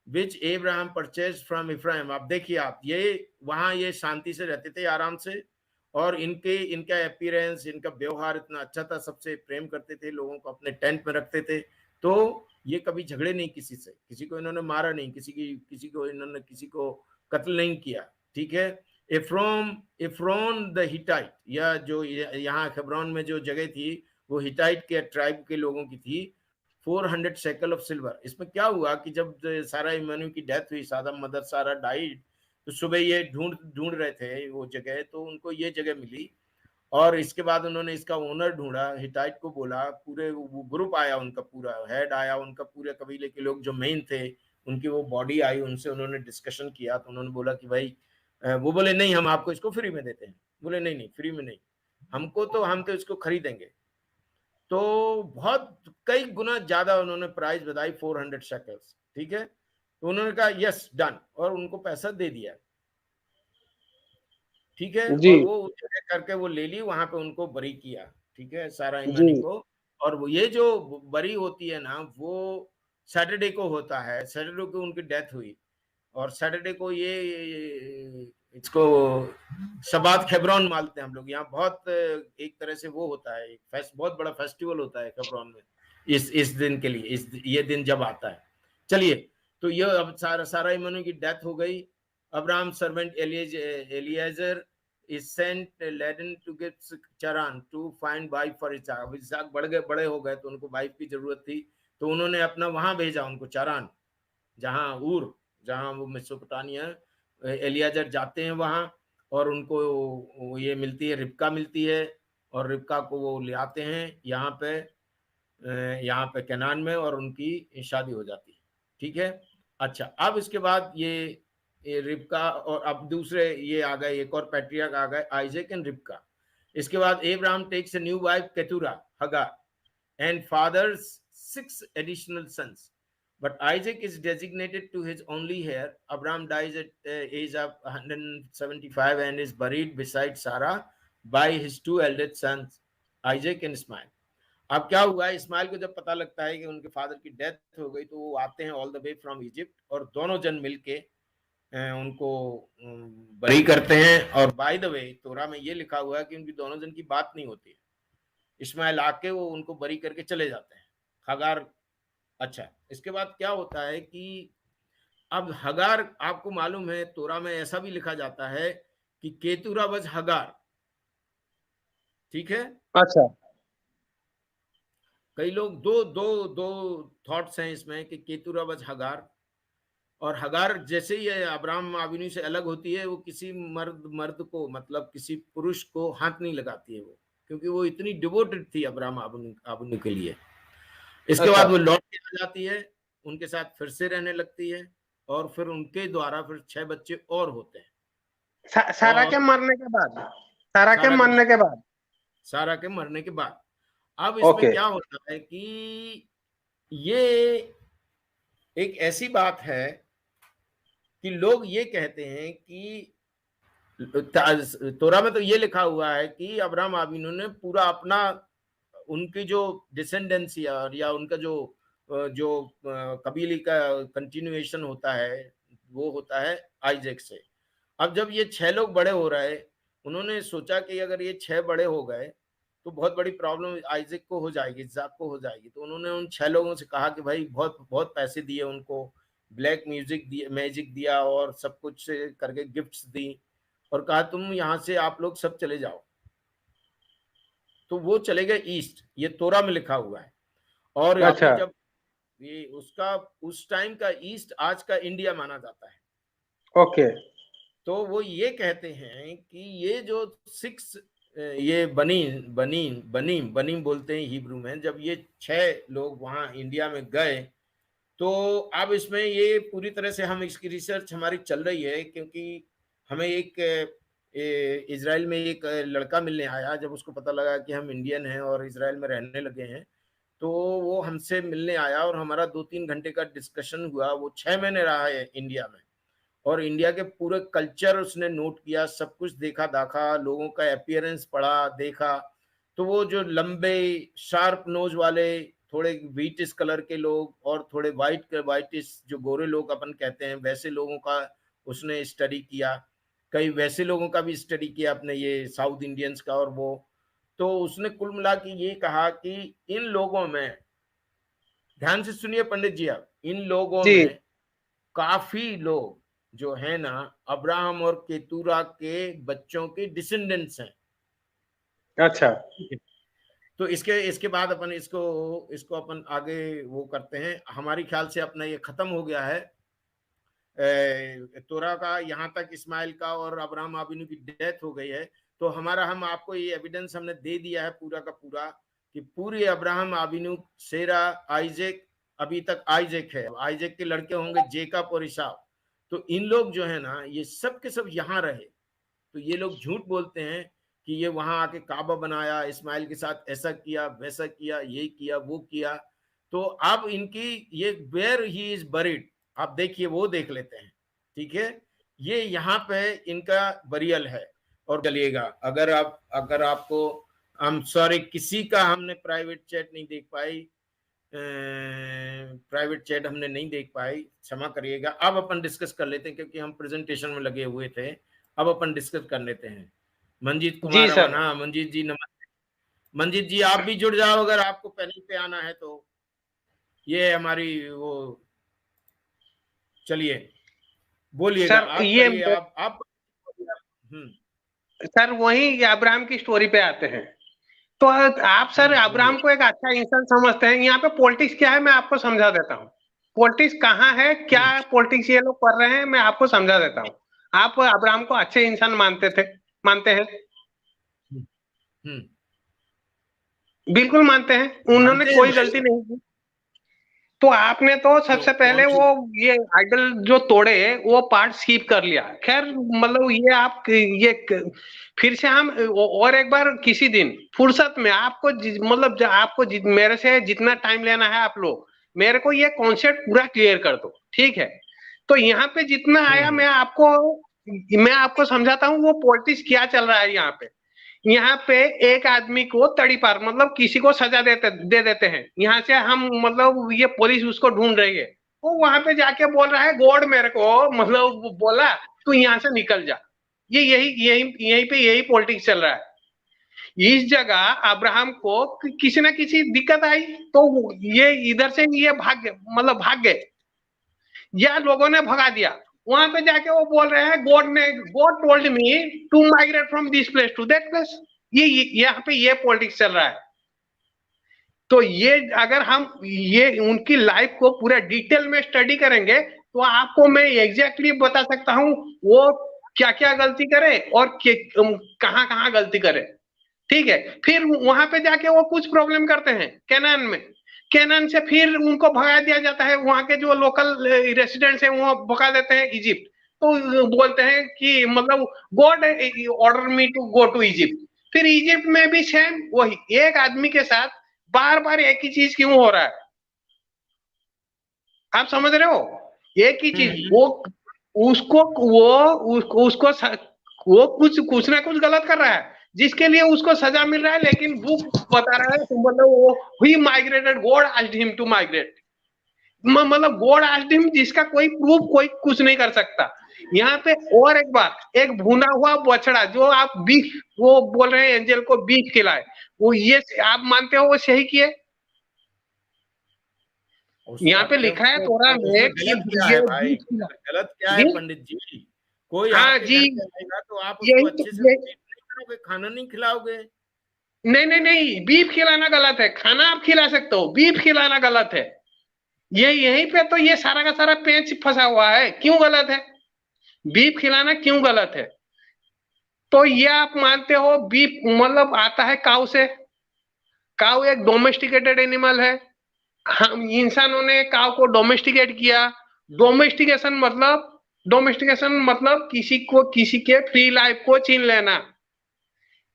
which Abraham purchased from Ephraim। आप देखिए, आप ये वहां ये शांति से रहते थे, आराम से, और इनका अपीयरेंस, इनका व्यवहार इतना अच्छा था, सबसे प्रेम करते थे, लोगों को अपने टेंट में रखते थे। तो ये कभी झगड़े नहीं किसी से, किसी को इन्होंने मारा नहीं, किसी को इन्होंने किसी को कत्ल नहीं किया, ठीक है। एफ्रोन द हिटाइट, या जो यहाँ हेब्रोन में जो जगह थी वो हिटाइट के ट्राइब के लोगों की थी। 400 शेकल ऑफ सिल्वर। इसमें क्या हुआ कि जब सारा इमानुएल की डेथ हुई, सारा मदर सारा डाइड, तो सुबह ये ढूंढ रहे थे वो जगह, तो उनको ये जगह मिली। और इसके बाद उन्होंने इसका ओनर ढूंढा, हिटाइट को बोला, पूरे वो ग्रुप आया, उनका पूरा हेड आया, उनका पूरे कबीले के लोग जो मेन थे उनकी वो बॉडी आई, उनसे उन्होंने डिस्कशन किया। तो उन्होंने बोला कि भाई, वो बोले नहीं हम आपको इसको फ्री में देते हैं। बोले नहीं नहीं फ्री में नहीं, हम तो इसको खरीदेंगे। तो बहुत कई गुना ज्यादा उन्होंने प्राइस बताई, 400 शेकल्स, ठीक है। तो उन्होंने कहा यस डन, और उनको पैसा दे दिया, ठीक है। जी और वो जगह करके वो ले ली, वहां पे उनको बरी किया, ठीक है, सारा जी। ईमानी को। और वो ये जो बरी होती है ना, वो सैटरडे को होता है, सैटरडे को उनकी डेथ हुई। और सैटरडे को ये इसको शबात खेब्रॉन मानते हैं हम लोग यहाँ। बहुत एक तरह से वो होता है, एक बहुत बड़ा फेस्टिवल होता है खेब्रॉन में इस दिन के लिए, ये दिन जब आता है। चलिए, तो ये अब सारा ईमानी की डेथ हो गई। Abraham servant Eliezer is sent Laden to get Charan to find wife for Isaac। अब इसहाक बड़े हो गए, तो उनको वाइफ की जरूरत थी, तो उन्होंने अपना वहां भेजा उनको, चारान, जहां वो मेसोपोटामिया, एलियाजर जाते हैं वहां, और उनको ये मिलती है, रिबका मिलती है, और रिबका को वो ले आते हैं यहाँ पे कनान में, और उनकी शादी हो जाती है, ठीक है। अच्छा, अब इसके बाद ये रिबका, और अब दूसरे ये आ गए, एक और पैट्रियार्क आ गए, आइजैक एंड रिबका। इसके बाद Abraham takes a new wife Keturah Hagar and fathers 6 additional sons, but Isaac is designated to his only heir। Abraham dies at age of 175 and is buried beside Sarah by his 2 eldest sons Isaac and Ismail। अब क्या हुआ, इस्माइल को जब पता लगता है कि उनके फादर की डेथ हो गई, तो वो आते हैं all the way from Egypt, और दोनों जन मिलके उनको बरी करते हैं। और बाय द वे तोरा में ये लिखा हुआ है कि उनकी दोनों जन की बात नहीं होती है। इस्माइल आके वो उनको बरी करके चले जाते हैं, हगार। अच्छा, इसके बाद क्या होता है कि अब हगार, आपको मालूम है तोरा में ऐसा भी लिखा जाता है कि केतुरा वज हगार, ठीक है। अच्छा कई लोग दो दो दो थॉट्स हैं इसमें कि केतुरा वज हगार, और हगार जैसे ही अब्राहम आबिनी से अलग होती है, वो किसी मर्द को, मतलब किसी पुरुष को हाथ नहीं लगाती है वो, क्योंकि वो इतनी डिवोटेड थी अब्राहम आबिनी के लिए। इसके अच्छा। बाद वो लौट के आ जाती है, उनके साथ फिर से रहने लगती है, और फिर उनके द्वारा फिर 6 बच्चे और होते हैं। सारा और के मरने के बाद, सारा के सारा के मरने के बाद। सारा के मरने के बाद, अब इसमें ओके। क्या होता है कि ये एक ऐसी बात है कि लोग ये कहते हैं कि तोरा में तो ये लिखा हुआ है कि अब्राहम आबिनो ने पूरा अपना, उनकी जो डिसेंडेंसी या उनका जो कबीले का कंटिन्यूएशन होता है, वो होता है आइजैक से। अब जब ये 6 लोग बड़े हो रहे, उन्होंने सोचा कि अगर ये 6 बड़े हो गए तो बहुत बड़ी प्रॉब्लम आइजैक को हो जाएगी, इसाक को हो जाएगी। तो उन्होंने उन 6 लोगों से कहा कि भाई बहुत बहुत पैसे दिए उनको, ब्लैक मैजिक दिया, और सब कुछ करके गिफ्ट्स दी, और कहा तुम यहाँ से आप लोग सब चले जाओ। तो वो चले गए ईस्ट, ये तोरा में लिखा हुआ है। और अभी अच्छा। जब ये उसका उस टाइम का ईस्ट आज का इंडिया माना जाता है। ओके। तो वो ये कहते हैं कि ये जो 6 ये बनी बनी बनी बनी बोलते हैं हिब्रू में, जब ये 6 लोग वहां इंडिया में गए, तो अब इसमें ये पूरी तरह से हम इसकी रिसर्च हमारी चल रही है, क्योंकि हमें एक इजराइल में एक लड़का मिलने आया, जब उसको पता लगा कि हम इंडियन हैं और इजराइल में रहने लगे हैं, तो वो हमसे मिलने आया और हमारा 2-3 घंटे का डिस्कशन हुआ। वो 6 महीने रहा है इंडिया में और इंडिया के पूरे कल्चर उसने नोट किया, सब कुछ देखा दाखा, लोगों का अपीयरेंस पढ़ा देखा। तो वो जो लंबे शार्प नोज वाले थोड़े व्हीटिश कलर के लोग और थोड़े वाइटिश जो गोरे लोग अपन कहते हैं, वैसे लोगों का उसने स्टडी किया। कई वैसे लोगों का भी स्टडी किया अपने, ये साउथ इंडियंस का और वो। तो उसने कुल मिला के ये कहा कि इन लोगों में, ध्यान से सुनिए पंडित जी आप, इन लोगों जी में काफी लोग जो है ना अब्राहम और केतुरा के बच्चों के डिसेंडेंट्स हैं। अच्छा तो इसके इसके बाद अपन इसको इसको अपन आगे वो करते हैं। हमारी ख्याल से अपना ये खत्म हो गया है तोरा का, यहाँ तक इस्माइल का और अब्राहम आबिनू की डेथ हो गई है। तो हम आपको ये एविडेंस हमने दे दिया है पूरा का पूरा, कि पूरी अब्राहम आबिनू, सेरा, आइजेक, अभी तक आइजेक है, आइजेक के लड़के होंगे जेकब और ईसाव। तो इन लोग जो है ना ये सब के सब यहाँ रहे। तो ये लोग झूठ बोलते हैं कि ये वहां आके काबा बनाया, इस्माइल के साथ ऐसा किया वैसा किया, ये किया वो किया। तो अब इनकी ये वेयर ही इज बरीड, आप देखिए वो देख लेते हैं, ठीक है। ये यहाँ पे इनका बरियल है। और चलिएगा, अगर आपको, आई एम सॉरी, किसी का हमने प्राइवेट चैट नहीं देख पाई, प्राइवेट चैट हमने नहीं देख पाई, क्षमा करिएगा। अब अपन डिस्कस कर लेते हैं क्योंकि हम प्रेजेंटेशन में लगे हुए थे। अब अपन डिस्कस कर लेते हैं। मंजीत जी कुमार सर। अमन, हाँ मंजीत जी नमस्ते। मंजीत जी आप भी जुड़ जाओ अगर आपको पैनल पे आना है तो। ये हमारी वो, चलिए बोलिएगा, सर आप ये करिए, आप हम्म सर वही अब्राहम की स्टोरी पे आते हैं। तो आप सर बोलिए। अब्राहम को एक अच्छा इंसान समझते हैं। यहाँ पे पॉलिटिक्स क्या है मैं आपको समझा देता हूँ। पॉलिटिक्स कहाँ है, क्या हम्म पॉलिटिक्स ये लोग कर रहे हैं, मैं आपको समझा देता हूँ। आप अब्राहम को अच्छे इंसान मानते हैं? हम्म हम्म, बिल्कुल मानते हैं। उन्होंने मानते हैं कोई भाई। गलती नहीं की। तो आपने तो तो सबसे कौन पहले सी? वो ये आइडल जो तोड़े वो पार्ट स्किप कर लिया। खैर मतलब ये आप ये फिर से हम और एक बार किसी दिन फुर्सत में आपको मतलब आपको मेरे से जितना टाइम लेना है आप लोग मेरे को ये कॉन्सेप्ट पूरा क्लियर कर दो, ठीक है। तो यहाँ पे जितना आया हम्म मैं आपको समझाता हूँ वो पॉलिटिक्स क्या चल रहा है यहाँ पे। यहाँ पे एक आदमी को तड़ी पार मतलब किसी को सजा दे देते हैं। यहाँ से हम मतलब ये पुलिस उसको ढूंढ रही है, वो वहां पे जाके बोल रहा है गॉड मेरे को मतलब वो बोला तू यहाँ से निकल जा। ये यही यही यहीं पे यही पॉलिटिक्स चल रहा है। इस जगह अब्राहम को किसी ना किसी दिक्कत आई तो ये इधर से ये भाग गए या लोगों ने भगा दिया। वहां पे जाके वो बोल रहे हैं God told me to migrate from this place to that place. ये यहाँ पे ये पॉलिटिक्स चल रहा है। तो ये अगर हम ये उनकी लाइफ को पूरा डिटेल में स्टडी करेंगे तो आपको मैं एग्जैक्टली बता सकता हूं वो क्या क्या गलती करे और कहाँ कहाँ गलती करे, ठीक है। फिर वहां पे जाके वो कुछ प्रॉब्लम करते हैं कैनान में। कैनान से फिर उनको भगा दिया जाता है, वहां के जो लोकल रेसिडेंट्स हैं वो भगा देते हैं इजिप्ट। तो बोलते हैं कि मतलब God order me to go to Egypt. फिर इजिप्ट में भी सेम वही एक आदमी के साथ बार बार एक ही चीज क्यों हो रहा है, आप समझ रहे हो। एक ही चीज वो उसको उसको वो कुछ ना कुछ गलत कर रहा है जिसके लिए उसको सजा मिल रहा है, लेकिन बुक बता रहा है मतलब वो ही migrated, God asked him to migrate. मतलब गॉड आस्क्ड हिम जिसका कोई प्रूफ कोई कुछ नहीं कर सकता। यहाँ पे और एक बात, एक भुना हुआ बछड़ा जो आप बीफ वो बोल रहे हैं एंजल को बीफ खिलाए, वो ये आप मानते हो वो सही किए? यहाँ पे लिखा है तोरा में उसमें कि गलत क्या है ये भाई? बीफ खिला। गलत क्या है जी पंडित जी? कोई हाँ आपके जी, घर पे आएगा तो आप उसको यही अच्छे से तो ट्रीट नहीं करोगे, खाना नहीं खिलाओगे? नहीं नहीं नहीं, बीफ खिलाना गलत है, खाना आप खिला सकते हो, बीफ खिलाना गलत है। ये यहीं पे तो ये सारा का सारा पेंच फंसा हुआ है, क्यों गलत है बीफ खिलाना, क्यों गलत है? तो ये आप मानते हो बीफ मतलब आता है काऊ से? काऊ एक डोमेस्टिकेटेड एनिमल है। हम इंसानों ने काऊ को डोमेस्टिकेट किया। डोमेस्टिकेशन मतलब किसी के फ्री लाइफ को छीन लेना।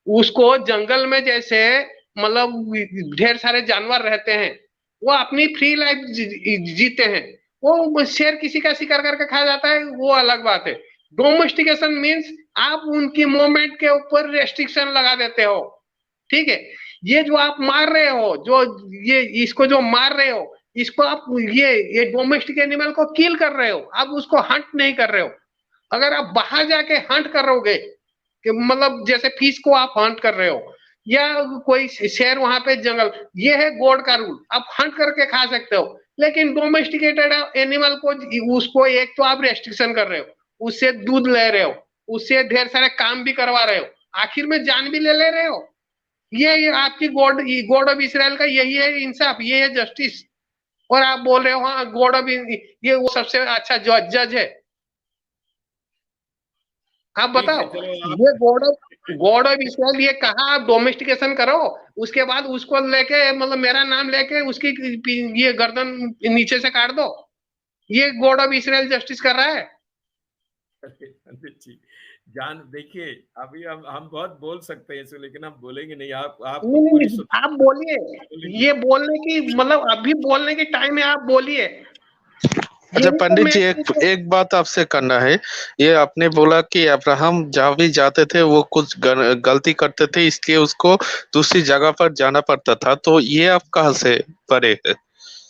उसको जंगल में जैसे मतलब ढेर सारे जानवर रहते हैं, वो अपनी फ्री लाइफ जीते हैं। वो शेर किसी का शिकार करके खा जाता है, वो अलग बात है। डोमेस्टिकेशन मीन्स आप उनकी मूवमेंट के ऊपर रेस्ट्रिक्शन लगा देते हो, ठीक है। ये जो आप मार रहे हो, जो ये इसको जो मार रहे हो, इसको आप ये डोमेस्टिक एनिमल को किल कर रहे हो, आप उसको हंट नहीं कर रहे हो। अगर आप बाहर जाके हंट करोगे कि मतलब जैसे फिश को आप हंट कर रहे हो या कोई शेर वहां पे जंगल, ये है गॉड का रूल, आप हंट करके खा सकते हो। लेकिन डोमेस्टिकेटेड एनिमल को उसको एक तो आप रेस्ट्रिक्शन कर रहे हो, उससे दूध ले रहे हो, उससे ढेर सारे काम भी करवा रहे हो, आखिर में जान भी ले रहे हो। ये आपकी गॉड ऑफ इसराइल का यही है इंसाफ, ये है जस्टिस। और आप बोल रहे हो हाँ गॉड ऑफ, ये वो सबसे अच्छा जज है। आप ठीक बताओ, है, चलो ये गॉड ऑफ इसराइल ये कहा आप डोमेस्टिकेशन करो, उसके बाद उसको लेके मतलब मेरा नाम लेके उसकी ये गर्दन नीचे से काट दो, ये गॉड ऑफ इसराइल जस्टिस कर रहा है? पंडित जी, जान देखिए, अभी हम बहुत बोल सकते हैं इसमें, लेकिन हम बोलेंगे नहीं। आपको नहीं पूरी नहीं, आप बोलिए। बोलेंगे। ये बोलने की मतलब अभी बोलने की टाइम है, आप बोलिए। अच्छा यही तो पंडित मैं जी, एक बात आपसे करना है। ये आपने बोला कि अब्राहम जहाँ भी जाते थे वो कुछ गलती करते थे, इसलिए उसको दूसरी जगह पर जाना पड़ता था, तो ये आप कहाँ से पढ़े हैं?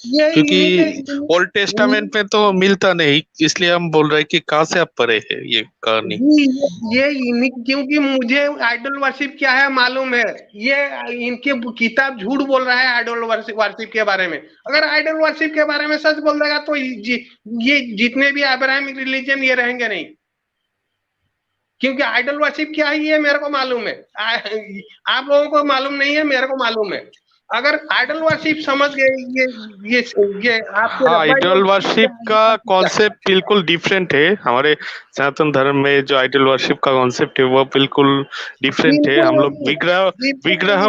ये इन्हीं के क्योंकि ओल्ड टेस्टामेंट में तो मिलता नहीं, इसलिए हम बोल रहे हैं कि कहाँ से आप पढ़े हैं ये कहानी। जी, ये इन्हीं, क्योंकि मुझे आइडल वर्शिप क्या है मालूम है। ये इनके किताब झूठ बोल रहा है आइडल वर्शिप के बारे में। अगर आइडल वर्शिप के बारे में सच बोल देगा तो ये जितने भी अब्राहमिक रिलीजन ये रहेंगे नहीं। क्योंकि आइडल वर्शिप क्या है ये मेरे को मालूम है, आप लोगों को मालूम नहीं है, मेरे को मालूम है। अगर आइडल वर्शिप समझ गए, ये ये आपके हाँ, रब्बाई आइडल लोग वर्शिप का कॉन्सेप्ट बिल्कुल डिफरेंट है। हमारे सनातन धर्म में जो आइडल वर्शिप का कॉन्सेप्ट है वो बिल्कुल डिफरेंट है। बिल्कुल हम लोग नहीं, विग्रह बिल्कुल विग्रह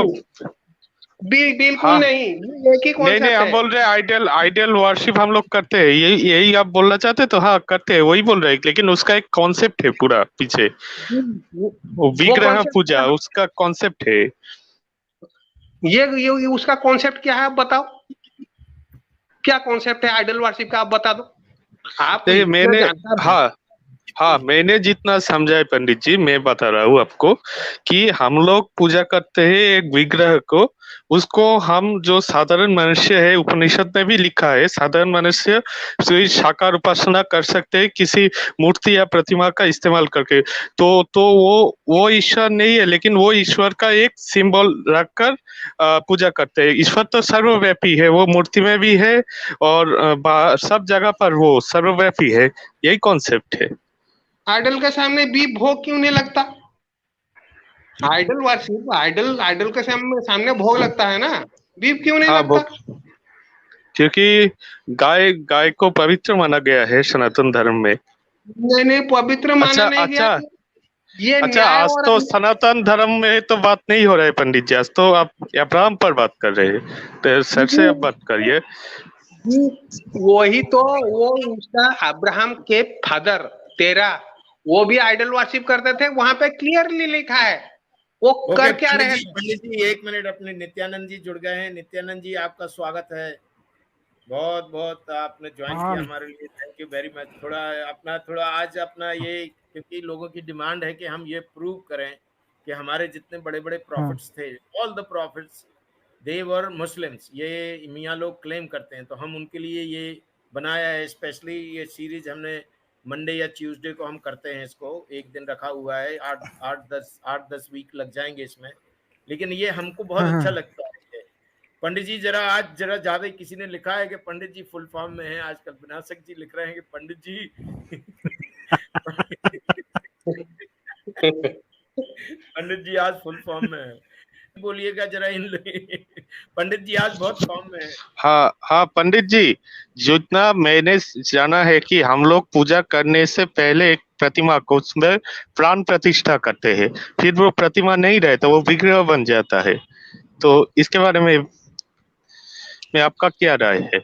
नहीं, बिल्कुल हाँ, नहीं, ये एक ही नहीं नहीं, कॉन्सेप्ट हम है। बोल रहे हैं आइडल आइडल वर्शिप हम लोग करते हैं, यही यही आप बोलना चाहते हैं? तो हाँ करते हैं, वही बोल रहे हैं, लेकिन उसका एक कॉन्सेप्ट है पूरा पीछे। वो वो विग्रह कॉन्सेप्ट क्या पूजा है? उसका कॉन्सेप्ट है। ये उसका कॉन्सेप्ट क्या है, आप बताओ। क्या कॉन्सेप्ट है आइडल वर्शिप का, आप बता दो। आप देखिए इतना मैंने, जानकार हो। हाँ हाँ, मैंने जितना समझा है पंडित जी, मैं बता रहा हूँ आपको कि हम लोग पूजा करते हैं एक विग्रह को। उसको हम जो साधारण मनुष्य है, उपनिषद में भी लिखा है, साधारण मनुष्य सिर्फ साकार उपासना कर सकते हैं किसी मूर्ति या प्रतिमा का इस्तेमाल करके। तो वो ईश्वर नहीं है, लेकिन वो ईश्वर का एक सिंबल रखकर पूजा करते हैं। ईश्वर तो सर्वव्यापी है, वो मूर्ति में भी है और सब जगह पर वो सर्वव्यापी है। यही कॉन्सेप्ट है। आइडल के सामने भी भोग क्यों नहीं लगता? आइडल वर्शिप, आइडल आइडल के सामने भोग लगता है ना, बीफ क्यों नहीं हाँ वो, लगता? क्योंकि गाय गाय को पवित्र माना गया है सनातन धर्म में। नहीं नहीं, पवित्र माना अच्छा नहीं गया। अच्छा ये अच्छा, न्याय आज और तो सनातन धर्म में तो बात नहीं हो रहा है पंडित जी, आज तो आप अब्राहम पर बात कर रहे हैं, तो सर से आप बात करिए। वही तो, वो उसका अब्राहम के फादर तेरा, वो भी आइडल वर्शिप करते थे, वहां पे क्लियरली लिखा है वो ओके कर क्या रहे थे। पंडित जी एक मिनट, अपने नित्यानंद जी जुड़ गए हैं। नित्यानंद जी आपका स्वागत है, बहुत बहुत आपने ज्वाइन हाँ किया हमारे लिए, थैंक यू वेरी मच। थोड़ा आज अपना ये, क्योंकि लोगों की डिमांड है कि हम ये प्रूव करें कि हमारे जितने बड़े बड़े हाँ प्रॉफिट्स थे, all the profits they were Muslims, ये मियाँ लोग क्लेम करते हैं। तो हम उनके लिए ये बनाया है स्पेशली। ये सीरीज हमने मंडे या ट्यूसडे को हम करते हैं, इसको एक दिन रखा हुआ है। 8-10 वीक लग जाएंगे इसमें, लेकिन ये हमको बहुत हाँ अच्छा हाँ लगता है। पंडित जी जरा आज जरा ज्यादा, किसी ने लिखा है कि पंडित जी फुल फॉर्म में हैं आजकल। विनाशक जी लिख रहे हैं कि पंडित जी पंडित जी आज फुल फॉर्म में है। बोलिएगा जरा इन पंडित जी आज बहुत फॉर्म में है। हाँ हाँ पंडित जी, जितना मैंने जाना है कि हम लोग पूजा करने से पहले एक प्रतिमा को उसमें प्राण प्रतिष्ठा करते हैं, फिर वो प्रतिमा नहीं रहे तो वो विग्रह बन जाता है। तो इसके बारे में आपका क्या राय है?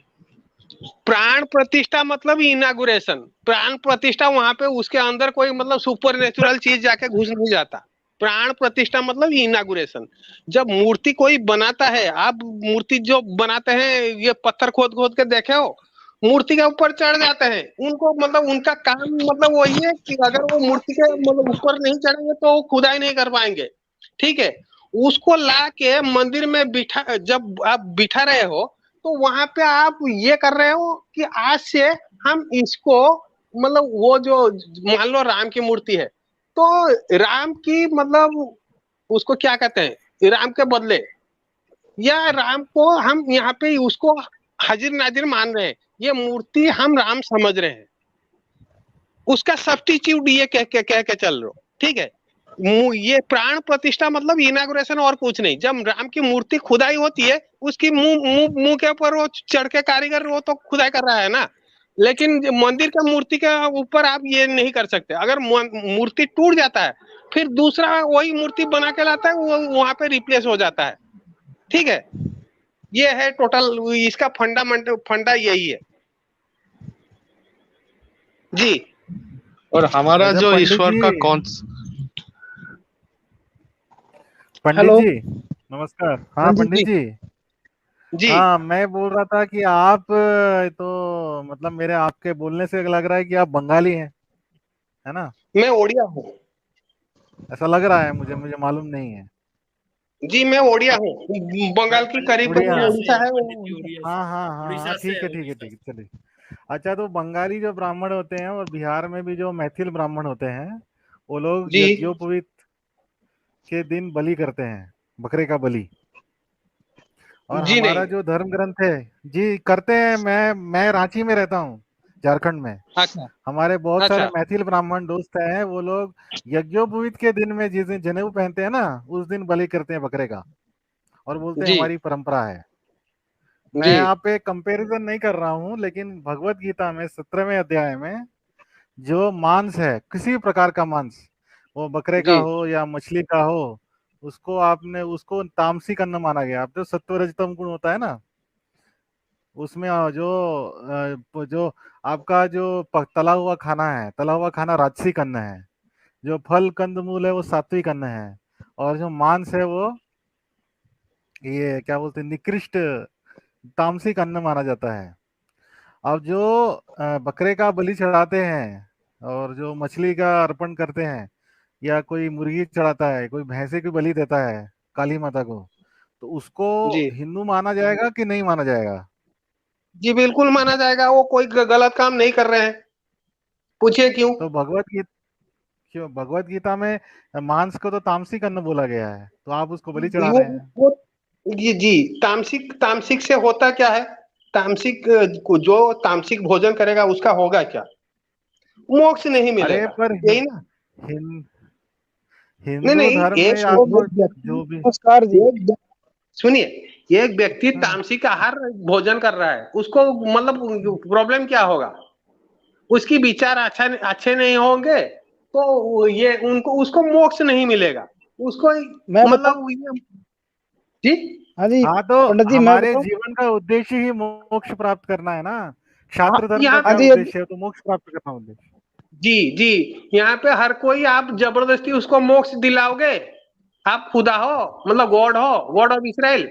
प्राण प्रतिष्ठा मतलब इनागुरेशन। प्राण प्रतिष्ठा वहां पे उसके अंदर कोई मतलब सुपर नेचुरल चीज जाके घुस नहीं जाता। प्राण प्रतिष्ठा मतलब इनागुरेशन। जब मूर्ति कोई बनाता है, आप मूर्ति जो बनाते हैं ये पत्थर खोद खोद के देखे हो, मूर्ति के ऊपर चढ़ जाते हैं। उनको मतलब उनका काम मतलब वही है कि अगर वो मूर्ति के मतलब ऊपर नहीं चढ़ेंगे तो वो खुदाई नहीं कर पाएंगे। ठीक है, उसको ला के मंदिर में बिठा, जब आप बिठा रहे हो तो वहां पे आप ये कर रहे हो कि आज से हम इसको मतलब वो जो मान लो राम की मूर्ति है तो राम की मतलब उसको क्या कहते हैं, राम के बदले या राम को हम यहाँ पे उसको हाजिर नाजिर मान रहे हैं, ये मूर्ति हम राम समझ रहे हैं, उसका सब्स्टिट्यूट ये कह के चल रहे हो। ठीक है, ये प्राण प्रतिष्ठा मतलब इनागुरेशन और कुछ नहीं। जब राम की मूर्ति खुदाई होती है उसकी मुंह के ऊपर वो चढ़ के कारीगर वो तो खुदाई कर रहा है ना, लेकिन मंदिर का मूर्ति के ऊपर आप ये नहीं कर सकते। अगर मूर्ति टूट जाता है फिर दूसरा वही मूर्ति बना के लाता है, वो वहां पे रिप्लेस हो जाता है। ठीक है, ये है टोटल इसका फंडा यही है जी। और हमारा अच्छा जो पंडित ईश्वर जी, का कौन पंडित हेलो। जी नमस्कार। हाँ हाँ जी पंडित जी, जी हाँ मैं बोल रहा था कि आप तो मतलब मेरे आपके बोलने से लग रहा है कि आप बंगाली हैं, है ना? मैं ओडिया हूँ। ऐसा लग रहा है मुझे, मुझे मालूम नहीं है। जी मैं ओडिया हूँ, बंगाल की करीब उड़िया, करीब उड़िया से उड़ीसा है है पंडित जी, वो। उड़िया हाँ से। हाँ हाँ हाँ, उड़ीसा से ठीक है, है ठीक है उड़ीसा ठीक से। है, चलिए। अच्छा, तो बंगाली जो ब्राह्मण होते हैं और बिहार में भी जो मैथिल ब्राह्मण होते हैं, वो लोग जी यज्ञोपवीत के दिन बलि करते हैं, बकरे का बलि। और जी नहीं। हमारा जो धर्म ग्रंथ है, जी करते हैं। मैं रांची में रहता हूँ, झारखंड में। अच्छा हमारे बहुत सारे अच्छा मैथिल ब्राह्मण दोस्त हैं, वो लोग यज्ञोपवीत के दिन में जिस दिन जनेऊ पहनते हैं ना, उस दिन बलि करते हैं बकरे का, और बोलते हैं जी हमारी परंपरा है। मैं जी यहाँ पे कंपैरिजन नहीं कर रहा हूँ, लेकिन भगवत गीता में 17वें अध्याय में जो मांस है, किसी भी प्रकार का मांस, वो बकरे का जी हो या मछली का हो, उसको तामसिक अन्न माना गया। अब जो सत्व रजतम गुण होता है ना, उसमें जो आपका जो तला हुआ खाना है, तला हुआ खाना राजसिक अन्न है। जो फल कंद मूल है वो सात्विक अन्न है। और जो मांस है वो ये क्या बोलते हैं, निकृष्ट तामसिक अन्न माना जाता है। अब जो बकरे का बलि चढ़ाते हैं और जो मछली का अर्पण करते हैं, या कोई मुर्गी चढ़ाता है, कोई भैंसे की बलि देता है काली माता को, तो उसको जी हिंदू माना जाएगा कि नहीं माना जाएगा? जी बिल्कुल माना जाएगा, वो कोई गलत काम नहीं कर रहे हैं। पूछिए क्यों। तो भगवत गीता में मांस को तो तामसिक अन्न बोला गया है, तो आप उसको बलि चढ़ा वो रहे हैं। वो जी तामसिक तामसिक से होता क्या है। तामसिक जो तामसिक भोजन करेगा उसका होगा क्या, मोक्ष नहीं अरे मिलेगा। पर यही ना। हिं, नहीं हिंदू नहीं, धर्म में एक आपको व्यक्ति, जो भी नमस्कार जी। सुनिए, एक व्यक्ति हाँ, तामसिक आहार भोजन कर रहा है, उसको मतलब प्रॉब्लम क्या होगा, उसकी विचार अच्छे नहीं होंगे तो ये उनको उसको मोक्ष नहीं मिलेगा उसको मैं बताऊं? मतलब ये जी हाँ जी हाँ, तो पंडित जी मैं हमारे बताऊं? जीवन का उद्देश्य ही मोक्ष प्राप्त करना है ना। हाँ, क्षात्र धर्म का यहाँ हाँ क्या जी उद्देश्य है? तो मोक्ष प्राप्त करना उद्देश्य। जी जी यहाँ पे हर कोई आप जबरदस्ती उसको मोक्ष दिलाओगे। आप खुदा हो मतलब गॉड हो, गॉड ऑफ इसराइल,